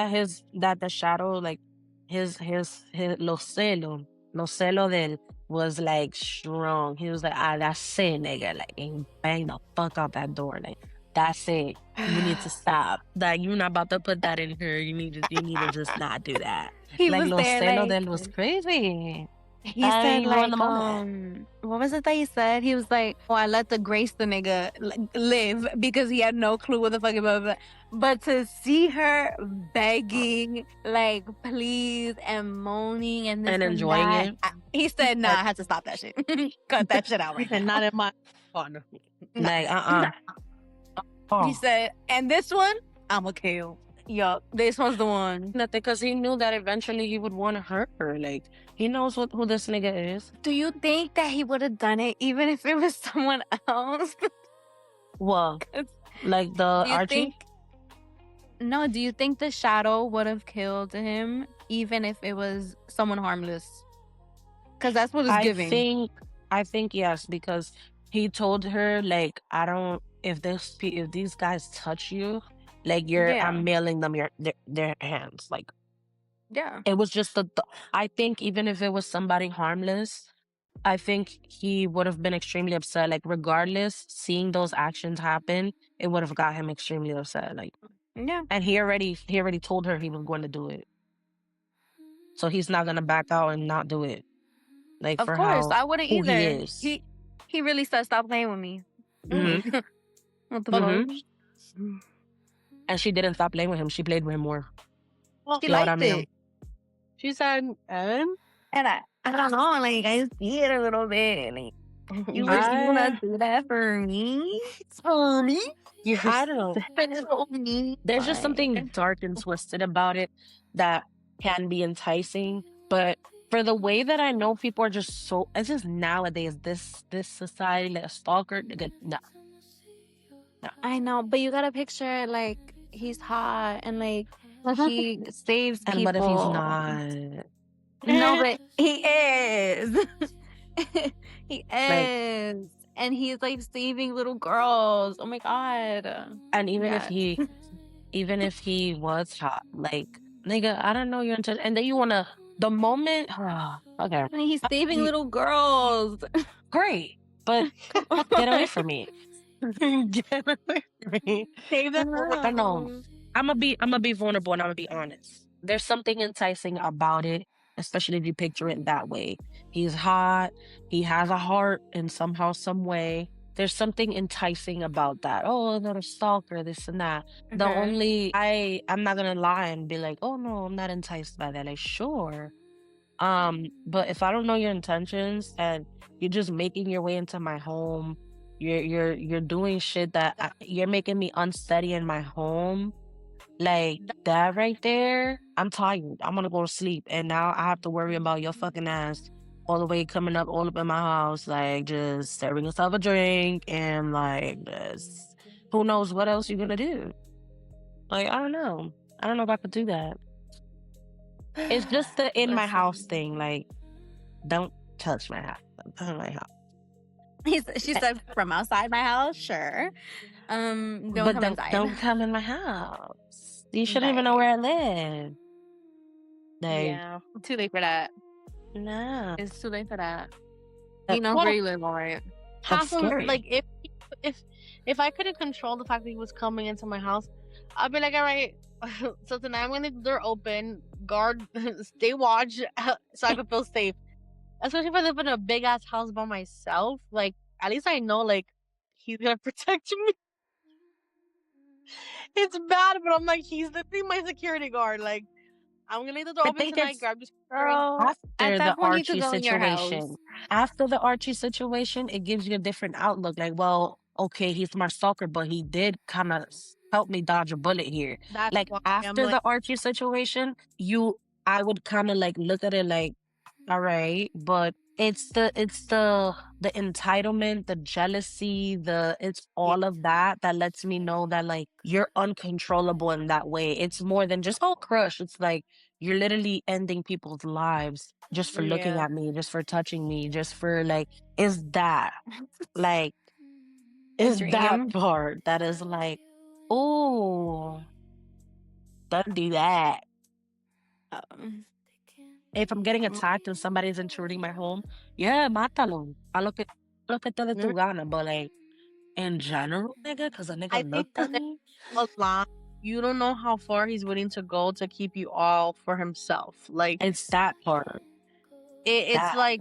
that the shadow, like his los celos de él was like strong. He was like, that's it, nigga. Like, and bang the fuck out that door. Like, that's it. You need to stop. Like, you're not about to put that in her. You need to just not do that. Like, los celos de él was crazy. He And said he ruined the like, moment. what was it that he said? He was like, "Oh, I let the grace the nigga live because he had no clue what the fuck it was." But to see her begging, like, please and moaning and this And and enjoying that, it. he said, "Nah, I had to stop that shit. Cut that shit out He right said, now." not in my partner. Nah. Like, He Oh. said, "And this one, I'ma kill." Yup, this one's the one. Nothing, because he knew that eventually he would want to hurt her. Like, he knows who this nigga is. Do you think that he would have done it even if it was someone else? Well, 'Cause like the do you Archie? think? No, do you think the shadow would have killed him even if it was someone harmless? Because that's what it's giving. I think yes, because he told her, like, I don't, if these guys touch you, like, Yeah, I'm mailing them their hands. Like, yeah. it was just I think even if it was somebody harmless, I think he would have been extremely upset. Like, regardless, seeing those actions happen, it would have got him extremely upset. Like, Yeah, and he already told her he was going to do it. So he's not gonna back out and not do it. Like, of for course. I wouldn't who he either. is. He really said, "Stop playing with me." Mm-hmm. What the Mm-hmm. fuck? And she didn't stop playing with him. She played with him more. Well, She You know what I liked mean? it. she said, Evan? And I don't know, like, I see it a little bit. Like, you wanna do that for me? For me? I don't know. For me? There's just something Fine. dark and twisted about it that can be enticing. But for the way that I know people are just so, it's just nowadays, this society, like a stalker, nigga, nah. I know, but you gotta picture, like, he's hot and, like, he saves And what if he's people. not? No, but he is. He Like, is. And he's, like, saving little girls. Oh my god. and Yeah. even if he was hot, like, nigga, I don't know your intention. And then you wanna, the moment, okay, And he's saving you- little girls. great, but get away from me. Get away from me. Save them. I don't know. I'm gonna be vulnerable and I'm gonna be honest. There's something enticing about it, especially if you picture it that way. He's hot, he has a heart in somehow, some way. There's something enticing about that. Oh, another stalker, this and that. The only I'm not gonna lie and be like, oh no, I'm not enticed by that. Like, sure. But if I don't know your intentions and you're just making your way into my home, you're doing shit that you're making me unsteady in my home, like that right there, I'm tired. I'm gonna go to sleep, and now I have to worry about your fucking ass all the way coming up all up in my house, like just serving yourself a drink and like just who knows what else you're gonna do. Like, I don't know. I don't know if I could do that. It's just the in my house thing. Like, don't touch my house. Don't touch my house. She said, from outside my house, sure. Don't But come inside. don't come in my house. You shouldn't even know where I live. Like, Yeah. Too late for that. no. It's too late for that. Uh, He knows well, where you live, all right. That's half of scary. like if I couldn't control the fact that he was coming into my house, I'd be like, all right, so tonight I'm gonna leave the door open, guard, stay watch, so I can feel safe. Especially if I live in a big ass house by myself, like at least I know like he's gonna protect me. It's bad, but I'm like he's literally my security guard. Like I'm gonna leave the door I open think tonight, it's grab this Girl, after at the that point, you could Archie go in your house. situation. After the Archie situation, it gives you a different outlook. Like, well, okay, he's my stalker, but he did kind of help me dodge a bullet here. That's Like, why I'm after like, the Archie situation, I would kind of like look at it like, all right, but it's the entitlement, the jealousy, it's all of that that lets me know that like you're uncontrollable in that way. It's more than just oh crush. It's like you're literally ending people's lives just for looking yeah. at me, just for touching me, just for like is that like A is that dream. part that is like, oh, don't do that. Um, If I'm getting attacked and somebody's intruding my home, yeah, mátalo. I look at the tu gana, but like in general, nigga, because a I nigga think looked at that me. a line. You don't know how far he's willing to go to keep you all for himself. Like It's that part. It's That. like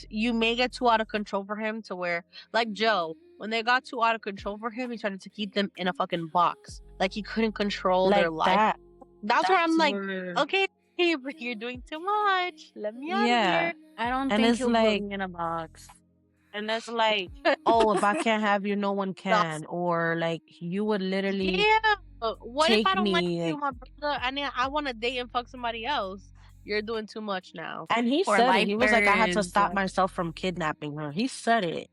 you may get too out of control for him to where, like Joe, when they got too out of control for him, he started to keep them in a fucking box. Like he couldn't control their Like life. that. That's where I'm That's like, where. okay, you're doing too much. Let me out of Yeah. here. I don't And think it's he'll put like, me in a box. oh, if I can't have you, no one No. can. Or like, you would literally Yeah. What if I take don't like me. you, Like, my brother, and then I want to date and fuck somebody else? You're doing too much now. and he For said it. He was like, I had to lifers. stop myself from kidnapping her. He said it.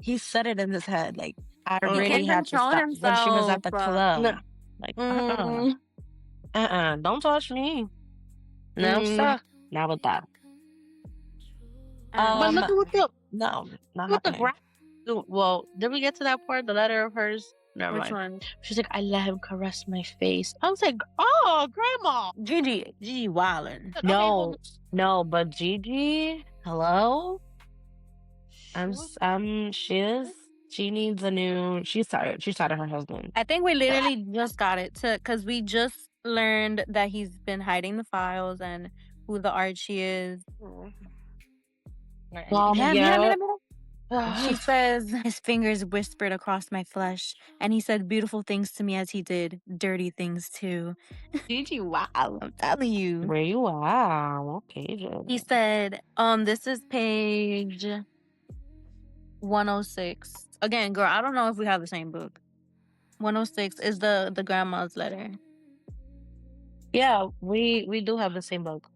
He said it in his head. Like, I He really can't had to control stop when she was at himself. the club. No. Like, Mm, don't touch me. No, mm. sir. Not with that. But Um, look at what the no, not what the happening. well, did we get to that part? The letter of hers? Never Which mind. one? She's like, I let him caress my face. I was like, oh, grandma. Gigi wildin'. Okay, well, No, but Gigi, hello? she was She needs a new, she's tired. She's tired of her husband. I think we literally just got it because we just learned that he's been hiding the files and who the Archie is. Yeah. She says his fingers whispered across my flesh, and he said beautiful things to me as he did dirty things too. Gigi, wow, I'm telling you. Where you at? What page? He said, this is page 106. Again, girl, I don't know if we have the same book. 106 is the grandma's letter. Yeah, we do have the same book.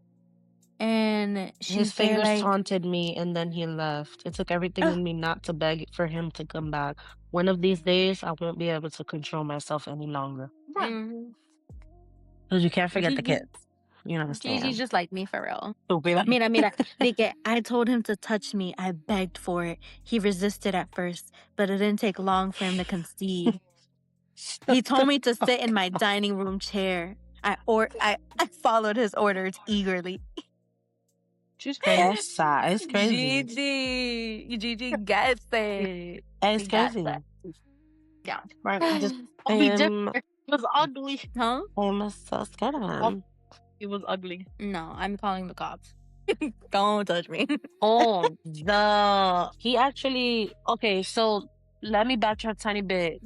And His fingers taunted me and then he left. It took everything in me not to beg for him to come back. One of these days, I won't be able to control myself any longer. Because you can't forget the kids. You understand? Gigi's just like me for real. Stupid. Mira, Vicky, I told him to touch me. I begged for it. He resisted at first, but it didn't take long for him to concede. He told me to sit in my dining room chair. I followed his orders eagerly. She's crazy. That's sad. It's crazy. Gigi gets it. It's crazy. Yeah. Right. Just it was ugly. Huh? I'm so scared of him. It was ugly. No, I'm calling the cops. Don't touch me. He actually, okay, so let me backtrack a tiny bit.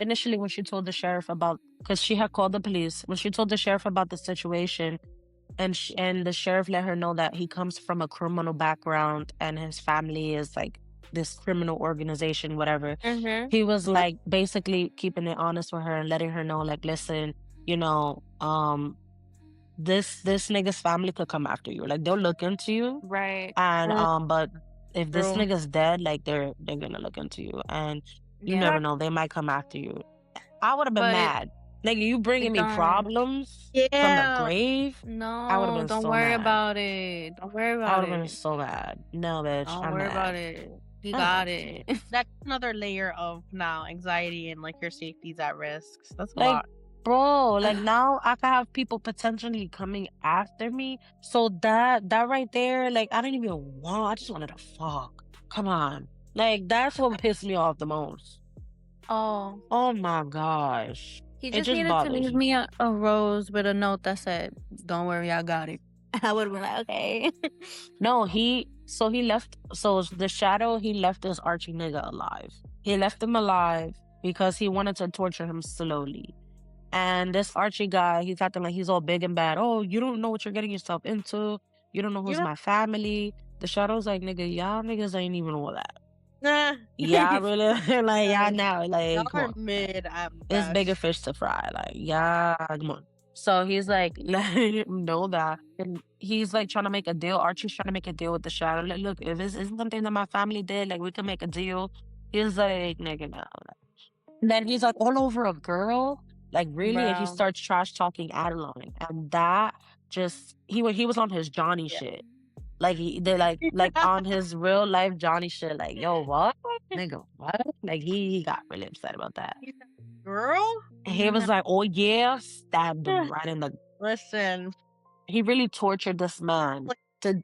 Initially when she told the sheriff about, because she had called the police, when she told the sheriff about the situation, and the sheriff let her know that he comes from a criminal background and his family is like this criminal organization, whatever. He was like basically keeping it honest with her and letting her know, like, listen, this nigga's family could come after you. Like, they'll look into you. Right. And but if this True. nigga's dead, like they're gonna look into you. And you never know, they might come after you. I would have been mad. Nigga, you bringing me problems from the grave? No, I would have been don't so worry mad. about it. Don't worry I about would have been it. so mad. No, bitch, Don't I'm worry mad. about it. He got it. That's another layer of now anxiety and like your safety's at risk. That's a Like, lot. bro, like now I could have people potentially coming after me. So that right there, like, I didn't even want. I just wanted to fuck. Come on, like that's what pissed me off the most. Oh my gosh. He It just just needed to bothers leave me. me a rose with a note that said, "Don't worry, I got it." I would have been like, okay. No, he left. So the shadow, he left this Archie nigga alive. He left him alive because he wanted to torture him slowly. And this Archie guy, he's acting like he's all big and bad. Oh, you don't know what you're getting yourself into. You don't know who's my family. The shadow's like, nigga, y'all niggas ain't even all that. Y'all really, like, y'all now, like, Y'all come are on. mid. It's bigger fish to fry. Like, yeah, come on. So he's like, letting him know that. And he's like trying to make a deal. Archie's trying to make a deal with the shadow. Like, look, if this isn't something that my family did, like, we can make a deal. He's like, nigga, no. And then he's like, all over a girl. Like, really? And he starts trash talking Adeline. And that just, he was on his Johnny shit. Like, they're like on his real life Johnny shit. Like, yo, what? Nigga, what? Like, he got really upset about that. Girl? And he was like, oh yeah, stabbed him right in the... Listen. He really tortured this man. To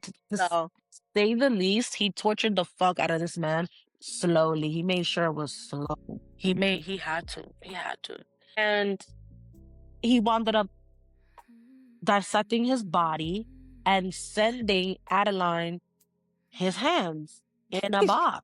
say the least, he tortured the fuck out of this man slowly. He made sure it was slow. He had to. And he wound up dissecting his body and sending Adeline his hands in a box.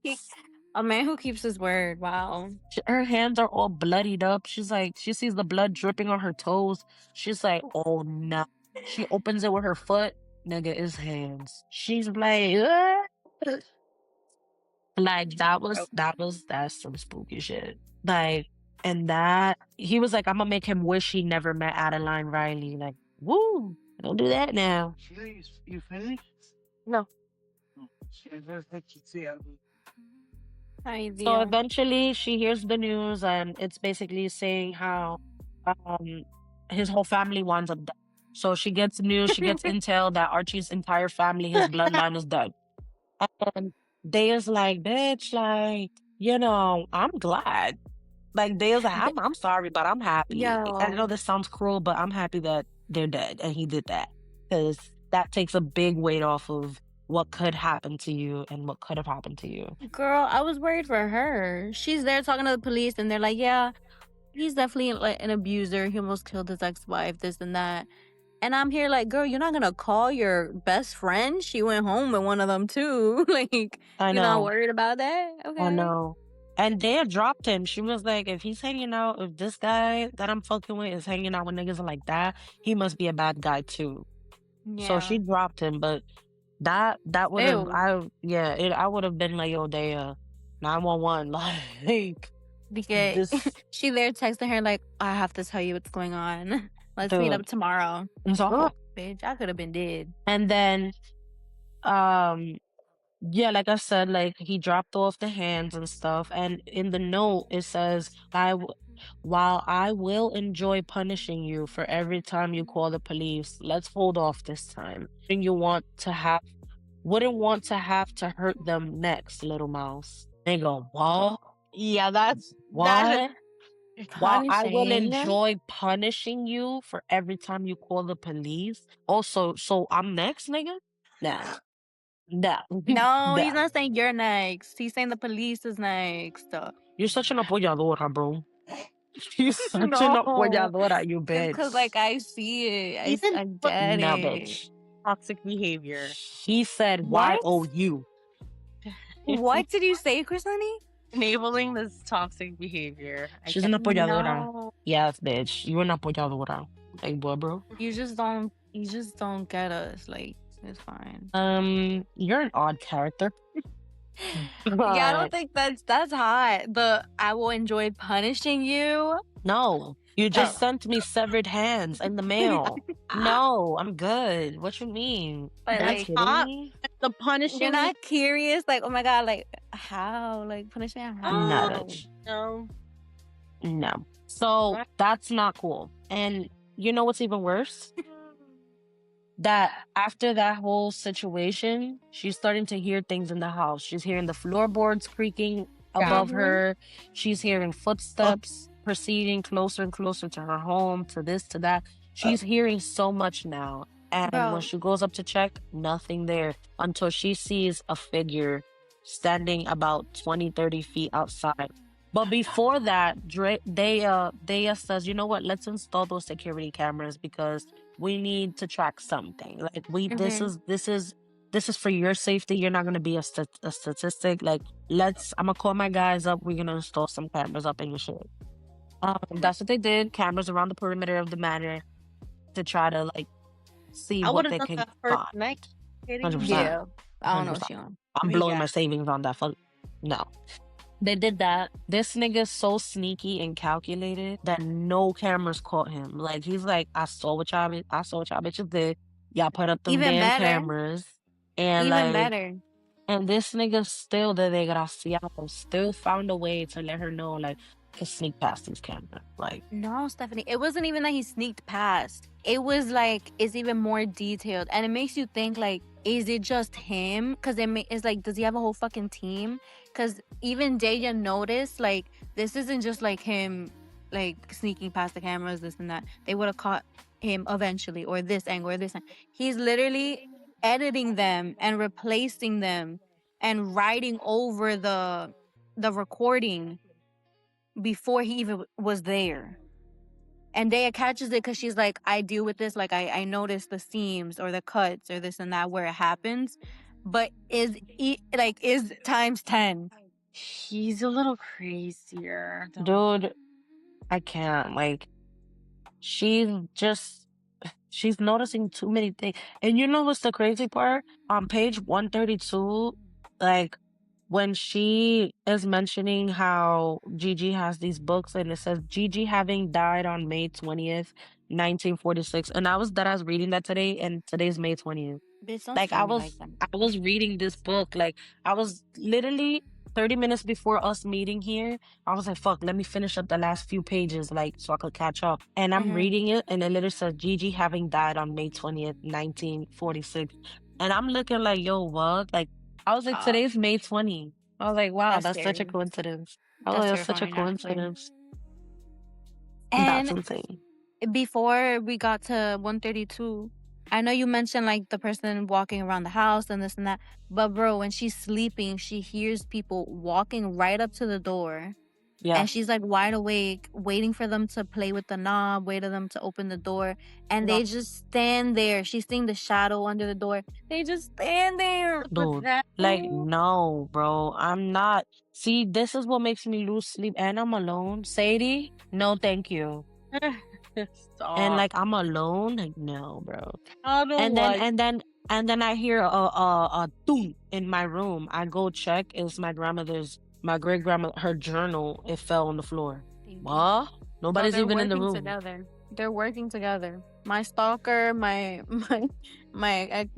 A man who keeps his word. Wow. Her hands are all bloodied up. She's like, she sees the blood dripping on her toes. She's like, oh no. She opens it with her foot. Nigga, his hands. She's like, "Ah." Like that's some spooky shit. Like, and that he was like, I'm gonna make him wish he never met Adeline Riley. Like, woo, don't do that now. You finished? No. Ay, So Dios. eventually she hears the news and it's basically saying how um his whole family winds up dead. So she gets news, she gets intel that Archie's entire family, his bloodline is dead. And they is like, bitch, like, I'm glad. Like they was like, I'm sorry, but I'm happy. I know Yo, this sounds cruel, but I'm happy that they're dead and he did that. Because that takes a big weight off of what could happen to you and what could have happened to you. girl, I was worried for her. She's there talking to the police, and they're like, "Yeah, he's definitely like an abuser. He almost killed his ex-wife, this and that." And I'm here like, girl, you're not gonna call your best friend? She went home with one of them too. Like, I you're not know. worried about that? I Okay. know. And Dad dropped him. She was like, if he's hanging out, if this guy that I'm fucking with is hanging out with niggas like that, he must be a bad guy too. So she Yeah. dropped him, but that would have Ew. I would have been like, yo, they 911, like Because this she there texting her like, I have to tell you what's going on. Let's meet dude. up tomorrow. It's awful. Bitch, I could have been dead. And then yeah, like I said, like he dropped off the hands and stuff. And in the note it says, while I will enjoy punishing you for every time you call the police, let's hold off this time. Wouldn't want to have to hurt them next, little mouse. They go, what? Yeah, that's What? While I will Punishing. enjoy punishing you for every time you call the police. Also, so I'm next, nigga? Nah. Nah. No, he's Nah. not saying you're next. He's saying the police is next. You're such an apoyadora, bro. You're such an No. apoyadora, you It's bitch. because, like, I see it. Even I get Nah, it. bitch. toxic behavior. He said, What? Y-O-U. What did you say, Chrislani? Enabling this toxic behavior. She's an apoyadora. No. Yes, bitch. You're an apoyadora. Like, what, bro? You just don't get us. Like, it's fine. You're an odd character. Yeah, I don't think that's hot. But I will enjoy punishing you. No, you just sent me severed hands in the mail. No, I'm good. What you mean? But, Are you like, kidding hot. me? The punishing. You're not curious, like, oh my god, like how? Like punish me how? No, bitch. No. No. So that's not cool. And you know what's even worse? That after that whole situation, she's starting to hear things in the house. She's hearing the floorboards creaking above her. She's hearing footsteps proceeding closer and closer to her home, to this, to that. She's hearing so much now. And Bro. when she goes up to check, nothing there until she sees a figure standing about 20, 30 feet outside. But before that, Daya says, you know what, let's install those security cameras because we need to track something. Like this is for your safety. You're not gonna be a statistic. Like I'm gonna call my guys up. We're gonna install some cameras up in your shit. That's what they did. Cameras around the perimeter of the manor to try to like see I what would they have done can that first find. night. 100%. Yeah. I don't know 100%. what she on. I'm Oh, blowing yeah. my savings on that. Fuck no. They did that. This nigga's so sneaky and calculated that no cameras caught him. Like he's like, I saw what y'all bitches did. Y'all put up them Even damn better. cameras. And Even like better. and this nigga still still found a way to let her know like to sneak past these cameras. Like No, Stephanie, it wasn't even that he sneaked past. It was like it's even more detailed, and it makes you think like, is it just him? Because it's like, does he have a whole fucking team? Because even Daya noticed like this isn't just like him like sneaking past the cameras, this and that. They would have caught him eventually, or this angle, or this angle. He's literally editing them and replacing them and writing over the recording before he even was there. And Dea catches it because she's like, I deal with this. Like, I notice the seams or the cuts or this and that where it happens. But is times 10. He's a little crazier. Dude, I can't. Like, she's just, she's noticing too many things. And you know what's the crazy part? On page 132, like, when she is mentioning how Gigi has these books and it says Gigi having died on May 20th, 1946. And I was reading that today, and today's May 20th. Bitch, don't Like scare me like that. I was reading this book. Like I was literally 30 minutes before us meeting here. I was like, fuck, let me finish up the last few pages, like so I could catch up. And I'm reading it, and it literally says Gigi having died on May 20th, 1946. And I'm looking like, yo, what? Like I was like, today's May 20. I was like, wow, That's that's such a scary. coincidence. I was That's like, that's such a terrifying, actually. coincidence. That's And insane. before we got to 132, I know you mentioned like the person walking around the house and this and that, but bro, when she's sleeping, she hears people walking right up to the door. Yeah. And she's like wide awake, waiting for them to play with the knob, waiting for them to open the door. And Yeah. they just stand there. She's seeing the shadow under the door. They just stand there. Dude, like, no, bro. I'm not. See, this is what makes me lose sleep, and I'm alone. Sadie, no, thank you. Stop. And like, I'm alone. Like, no, bro. I don't And like. then I hear a thump in my room. I go check. It's my great grandmother, her journal. It fell on the floor. What? Nobody's they're even in the working room. together. They're working together. My stalker, my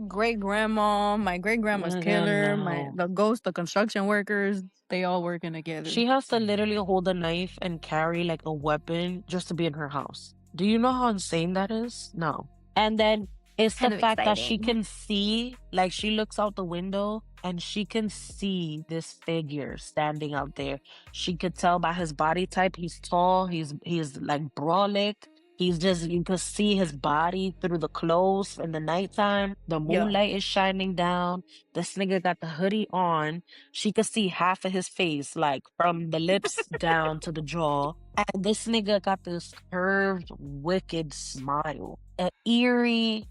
great grandma, my great grandma's killer, No. the ghost, the construction workers. They all working together. She has to literally hold a knife and carry like a weapon just to be in her house. Do you know how insane that is? No. And then it's Kind the of fact that she exciting. can see, like she looks out the window and she can see this figure standing out there. She could tell by his body type. He's tall. He's like brolic. He's just, you could see his body through the clothes in the nighttime. The Yeah. moonlight is shining down. This nigga got the hoodie on. She could see half of his face, like from the lips down to the jaw. And this nigga got this curved, wicked smile. An eerie,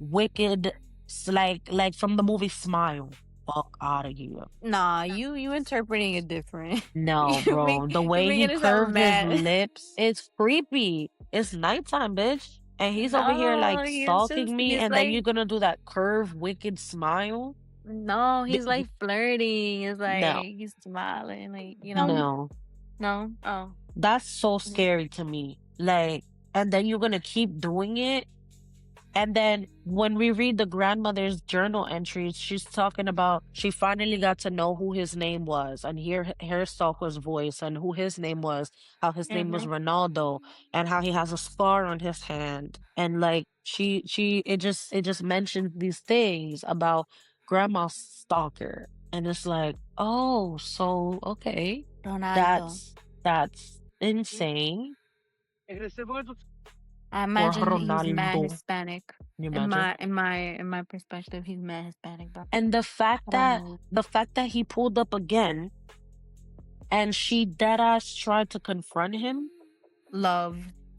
wicked, like from the movie Smile. Fuck out of here. Nah, you interpreting it different. No, You bro. make- The you way he making it sound curved his mad. lips, it's creepy. It's nighttime, bitch. And he's over here like No, stalking me, he's and then like, you're gonna do that curved, wicked smile? no, he's D- like flirting. It's like No, he's smiling, like, you know. no. No, oh, That's so scary to me. Like, and then you're gonna keep doing it. And then when we read the grandmother's journal entries, she's talking about she finally got to know who his name was and hear her Stalker's voice and who his name was, how his name was Ronaldo, and how he has a scar on his hand. And like it just mentions these things about Grandma's Stalker. And it's like, oh, so okay. Ronaldo. That's insane. I Or imagine he's mad Ronaldo. Hispanic. You In imagine? my perspective, he's mad Hispanic, bro. And the fact Ronaldo. that he pulled up again and she deadass tried to confront him Love.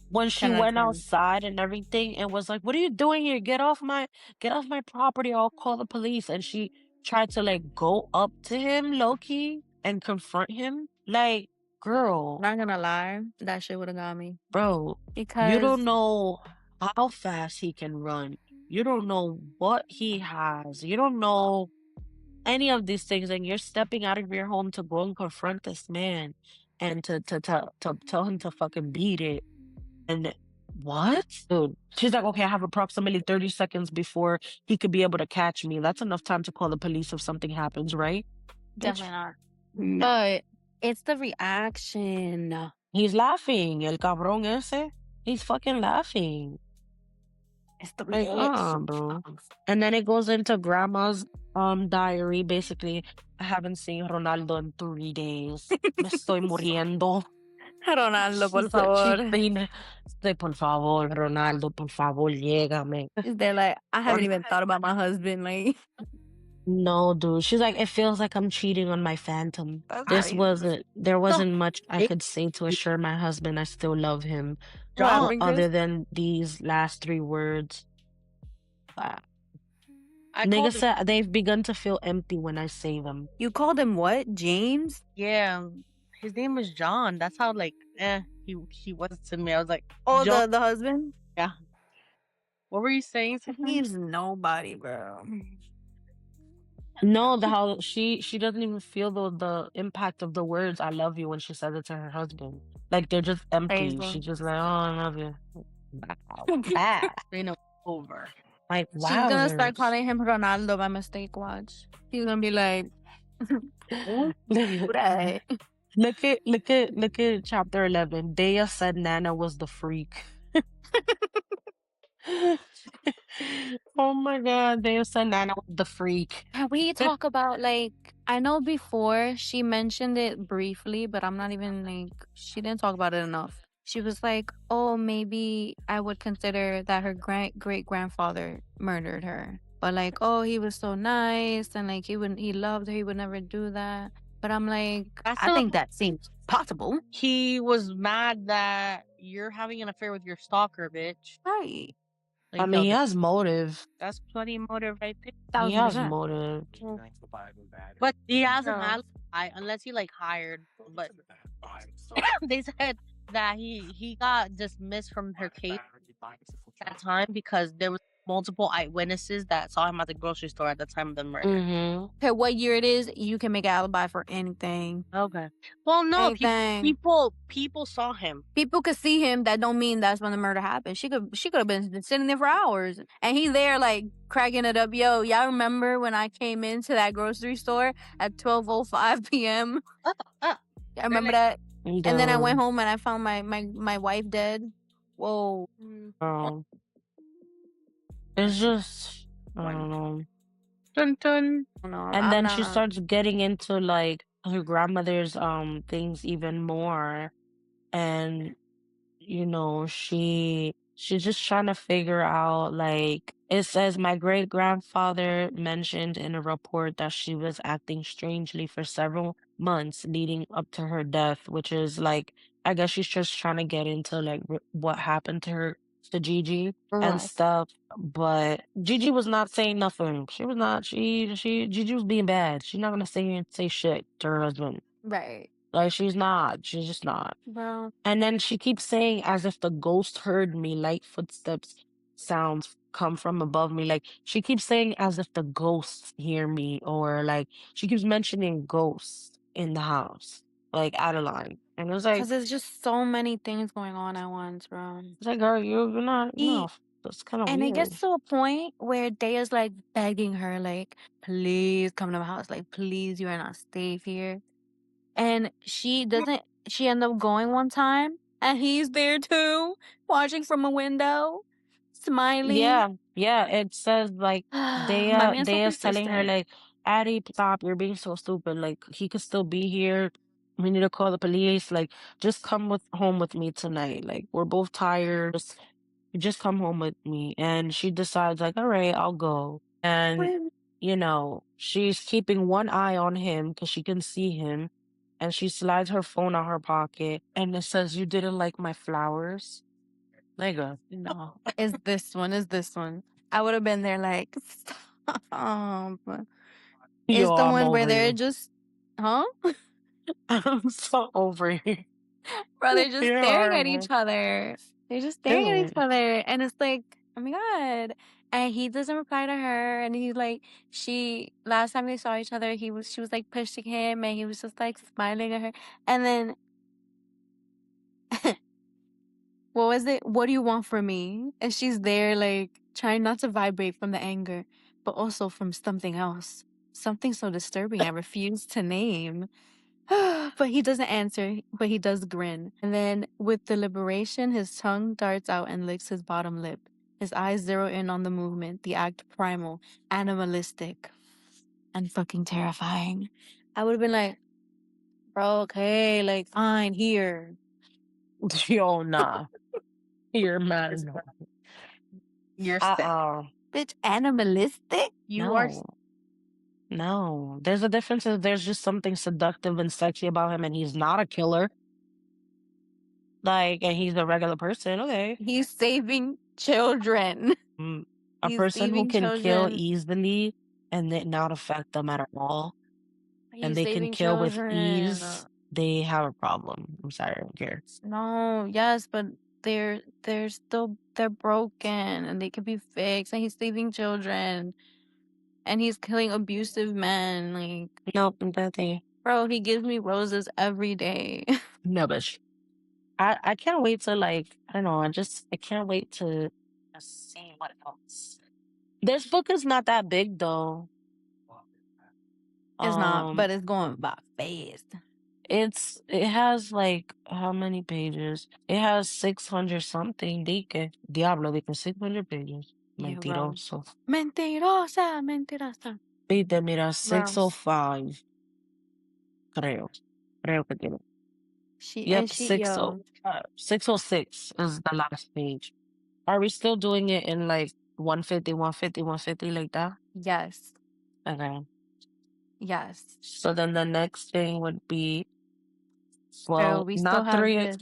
when she 10 out of went 10. outside and everything and was like, what are you doing here? Get off my property, I'll call the police. And she tried to like go up to him low-key and confront him. Like, girl, Not gonna lie, that shit would have got me. bro, you Because don't know how fast he can run. You don't know what he has. You don't know any of these things, and you're stepping out of your home to go and confront this man and to tell him to fucking beat it. And what? Dude, she's like, okay, I have approximately 30 seconds before he could be able to catch me. That's enough time to call the police if something happens, right? definitely not. No. But it's the reaction. He's laughing. El cabrón ese. He's fucking laughing. It's the Like, reaction. bro. And then it goes into grandma's diary. Basically, I haven't seen Ronaldo in 3 days. Me estoy muriendo. Ronaldo, por She's favor. Estoy, por favor, Ronaldo, por favor, llégame. They're like, I haven't even thought about my husband. Like, No, dude. She's like, it feels like I'm cheating on my phantom. That's crazy. There wasn't much I could say to assure my husband I still love him. John. other than these last three words. I Nigga called him. said they've begun to feel empty when I say them. You called him what? James? Yeah, his name was John. That's how he was to me. I was like, Oh, John. the husband? Yeah. What were you saying, Tiffany? He's nobody, bro. No, the how she doesn't even feel the impact of the words "I love you" when she says it to her husband. Like they're just empty. Crazy. She's just like, "Oh, I love you." Wow, bad. Over. Like She's gonna start wowzers. calling him Ronaldo by mistake. Watch. He's gonna be like, look right. at chapter 11. Dea said Nana was the freak. Oh my god, Dea said Nana was the freak. Can we talk about I know before she mentioned it briefly, but I'm not even she didn't talk about it enough. She was like, "Oh, maybe I would consider that her great grandfather murdered her, but oh, he was so nice and he loved her, he would never do that." But I'm like, I think that seems possible, He was mad that you're having an affair with your stalker, bitch. right? I mean, he has motive. That's plenty of motive right there. He has 1000%. motive. But he hasn't No. had unless he hired. But they said that he got dismissed from her case at that time because there was multiple eyewitnesses that saw him at the grocery store at the time of the murder. Mm-hmm. Okay, what year it is, you can make an alibi for anything. Okay. Well, no, Anything. people saw him. People could see him. That don't mean that's when the murder happened. She could have been sitting there for hours, and he there cracking it up. Yo, y'all remember when I came into that grocery store at 12:05 p.m.? I remember that. And then I went home and I found my wife dead. Whoa. It's just I don't know. Dun, dun. No, And then she starts getting into her grandmother's things even more, and she's just trying to figure out it says my great grandfather mentioned in a report that she was acting strangely for several months leading up to her death, which is I guess she's just trying to get into what happened to her, to Gigi and Right. stuff. But Gigi was not saying nothing. She was not. Gigi was being bad. She's not gonna say shit to her husband. Right. She's not. She's just not. Well, And then she keeps saying, as if the ghost heard me, light footsteps sounds come from above me. She keeps saying as if the ghosts hear me, or she keeps mentioning ghosts in the house, Adeline. And it's because there's just so many things going on at once, bro. it's girl, you're not, that's kind of And weird. it gets to a point where Daya's begging her, please come to my house. Please, you are not safe here. And she doesn't, she ended up going one time and he's there too, watching from a window, smiling. Yeah, it says My man's so Daya's telling her persistent. Addie, stop, you're being so stupid. He could still be here. We need to call the police. Just come home with me tonight. We're both tired. Just come home with me. And she decides all right, I'll go. And she's keeping one eye on him because she can see him. And she slides her phone out her pocket and it says, "You didn't like my flowers?" Nigga, no. Is this one. I would have been there stop. It's Yo, the I'm one where over they're you. just, huh? I'm so over you. Bro, they're just You're staring at horrible. each other. They're just staring at each Ew. other. And it's oh my God. And he doesn't reply to her. And he's last time they saw each other, she was pushing him and he was just smiling at her. And then, what was it? What do you want from me? And she's there trying not to vibrate from the anger, but also from something else. Something so disturbing I refuse to name. But he doesn't answer, but he does grin. And then, with deliberation, his tongue darts out and licks his bottom lip. His eyes zero in on the movement, the act primal, animalistic, and fucking terrifying. I would have been bro, okay, fine, here. Yo, nah. You're mad as hell. You're sick. Bitch, animalistic? You are. No. There's a difference. There's just something seductive and sexy about him, and he's not a killer. There's a difference. There's just something seductive and sexy about him, and he's not a killer. There's a difference. There's just something seductive and sexy about him, and he's not a killer. There's a difference. There's just something seductive and sexy about him, and he's not a killer. Like, and he's a regular person. Okay. He's saving children. A He's person who saving can kill children. easily and it not affect them at all, and He's they can saving kill with children. ease, they have a problem. I'm sorry, I don't care. No, yes, but they're broken and they can be fixed. And he's saving children, and he's killing abusive men. Like, Nope, nothing. bro, he gives me roses every day. No, bitch. I can't wait to like, I don't know, I can't wait to see what else. This book is not that big though. It's not, Um, but it's going by fast. it has like how many pages? It has 600 something. Diablo, 600 pages. Yeah, bro. Mentiroso. Mentirosa, mentirosa. Viste, mira, Bro, 605. Creo. Creo que tiene. Yep, yo, 606 is the last page. Are we still doing it in like 150, 150, 150 like that? yes, Okay. yes. So then the next thing would be, Bro, well, we still not have 3, this.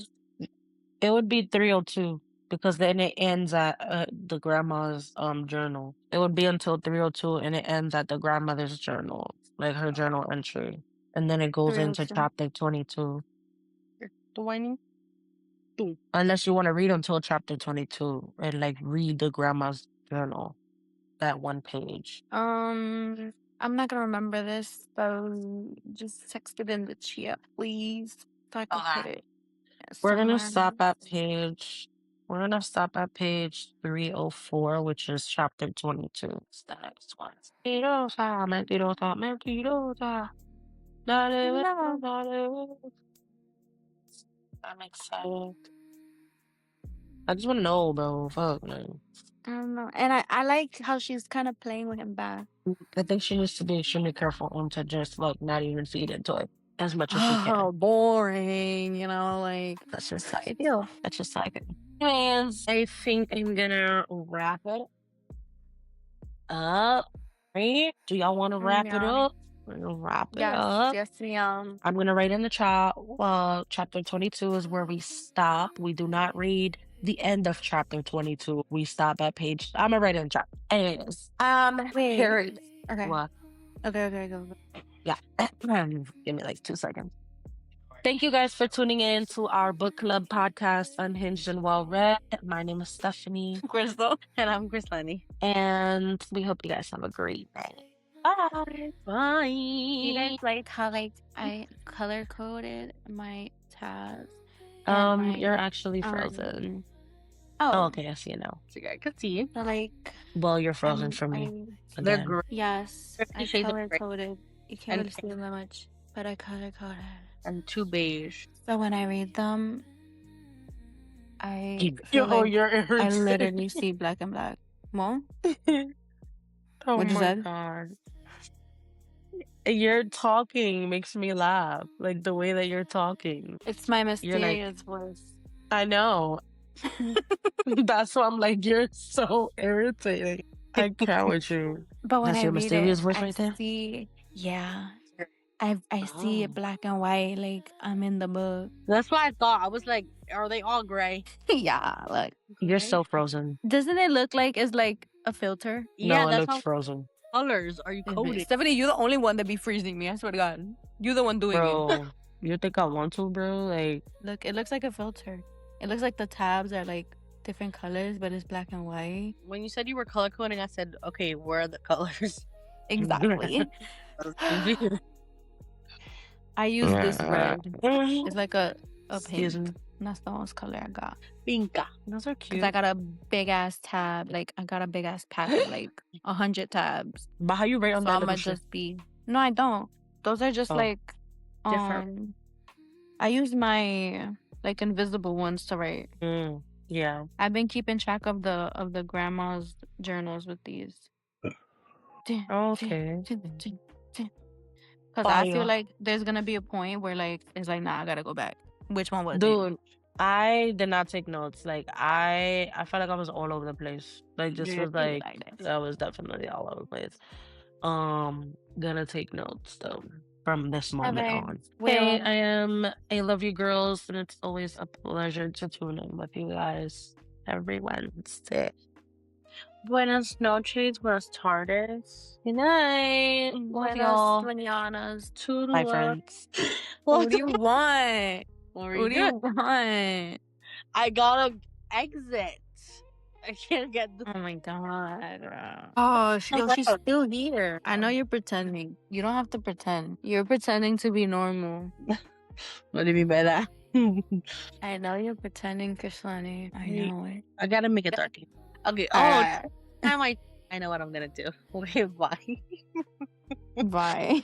it would be 302 because then it ends at the grandma's journal. It would be until 302 and it ends at the grandmother's journal, like her journal entry. And then it goes into 302. chapter 22. Do I need to? Unless you want to read until chapter 22 and like read the grandma's journal, that one page. I'm not gonna remember this, so just text it in the chat, please, so I can put Okay. it We're gonna somewhere. stop at page 304, which is chapter 22. It's the next one. Mentirosa, mentirosa, mentirosa. Dale, No, dale. I'm excited. I just want to know, bro. Fuck, man. I don't know, and I like how she's kind of playing with him back. I think she needs to be extremely careful and to just like not even feed into it as much as she can. Oh, boring, like That's just how I feel. That's just how I feel. Anyways, I think I'm gonna wrap it up. Right? Do y'all want to wrap it yeah. up? We're gonna wrap it Yes, up. yes, I'm gonna write in the chat. Chapter 22 is where we stop. We do not read the end of chapter 22. We stop at page. I'm gonna write it in the chat. Anyways, Wait. Harry. Okay. What? Okay, go. Yeah. Give me like 2 seconds. Thank you guys for tuning in to our book club podcast, Unhinged and Well Read. My name is Stephanie. Crystal. And I'm Grislani. And we hope you guys have a great night. Bye. Bye. You guys like how I color coded my tabs? and You're my actually frozen. oh, Okay, I see it now. So I could see. so like Well, you're frozen for me. They're Again. gray. yes, Fifty I Shades of color Grey. coded. You can't And really see them that much, but I color coded. And 2 beige. So when I read them, I feel Yo, like you're I irritating. literally see black and black. What? Oh What you my said? god. Your talking makes me laugh. Like the way that you're talking. It's my You're like, mysterious voice. I know. That's why I'm like, you're so irritating. I can't with you. But when That's I your read mysterious it, voice I right there? see, yeah, I see Oh. it black and white, like I'm in the book. That's what I thought. I was like, are they all gray? Yeah, like You're so frozen. doesn't it look like it's like a filter? Yeah, No, it that's looks how frozen. colors are you coding. Stephanie, you're the only one that be freezing me. I swear to God, you're the one doing it. Bro, you think I want to, bro? Like, Look, it looks like a filter. It looks like the tabs are like different colors, but it's black and white. When you said you were color coding, I said, okay, where are the colors? Exactly. I use this red. It's like a Excuse pink. me. That's the most color I got. Pinka. Those are Cause cute. I got a big ass tab. Like I got a big ass pack of like 100 tabs. But how you rate on So that I'ma little shit? just be. No, I don't. Those are just Oh. like Different. I use my like invisible ones to write. Yeah. I've been keeping track of the grandma's journals with these. Okay. Cause I feel Fire. like there's gonna be a point where like it's like nah, I gotta go back. Which one was it? Dude, I did not take notes. Like I felt like I was all over the place. Like this Yeah, was like like this. I was definitely all over the place. Gonna take notes though. from this moment Okay. on. We Okay, will. I am. I love you, girls, and it's always a pleasure to tune in with you guys every Wednesday. Buenas noches, buenas tardes. Good night. Love Buenas y'all. mañanas. Bye, Toodaloo. friends. What do you want? What What do you want? I gotta exit. I can't get the. Oh my god. Oh, she's still here. I know you're pretending. You don't have to pretend. You're pretending to be normal. What do you mean by that? I know you're pretending, Kislani. I know it. I gotta make it darky. Okay. Oh, Alright. time I know what I'm gonna do. Okay, bye. Bye.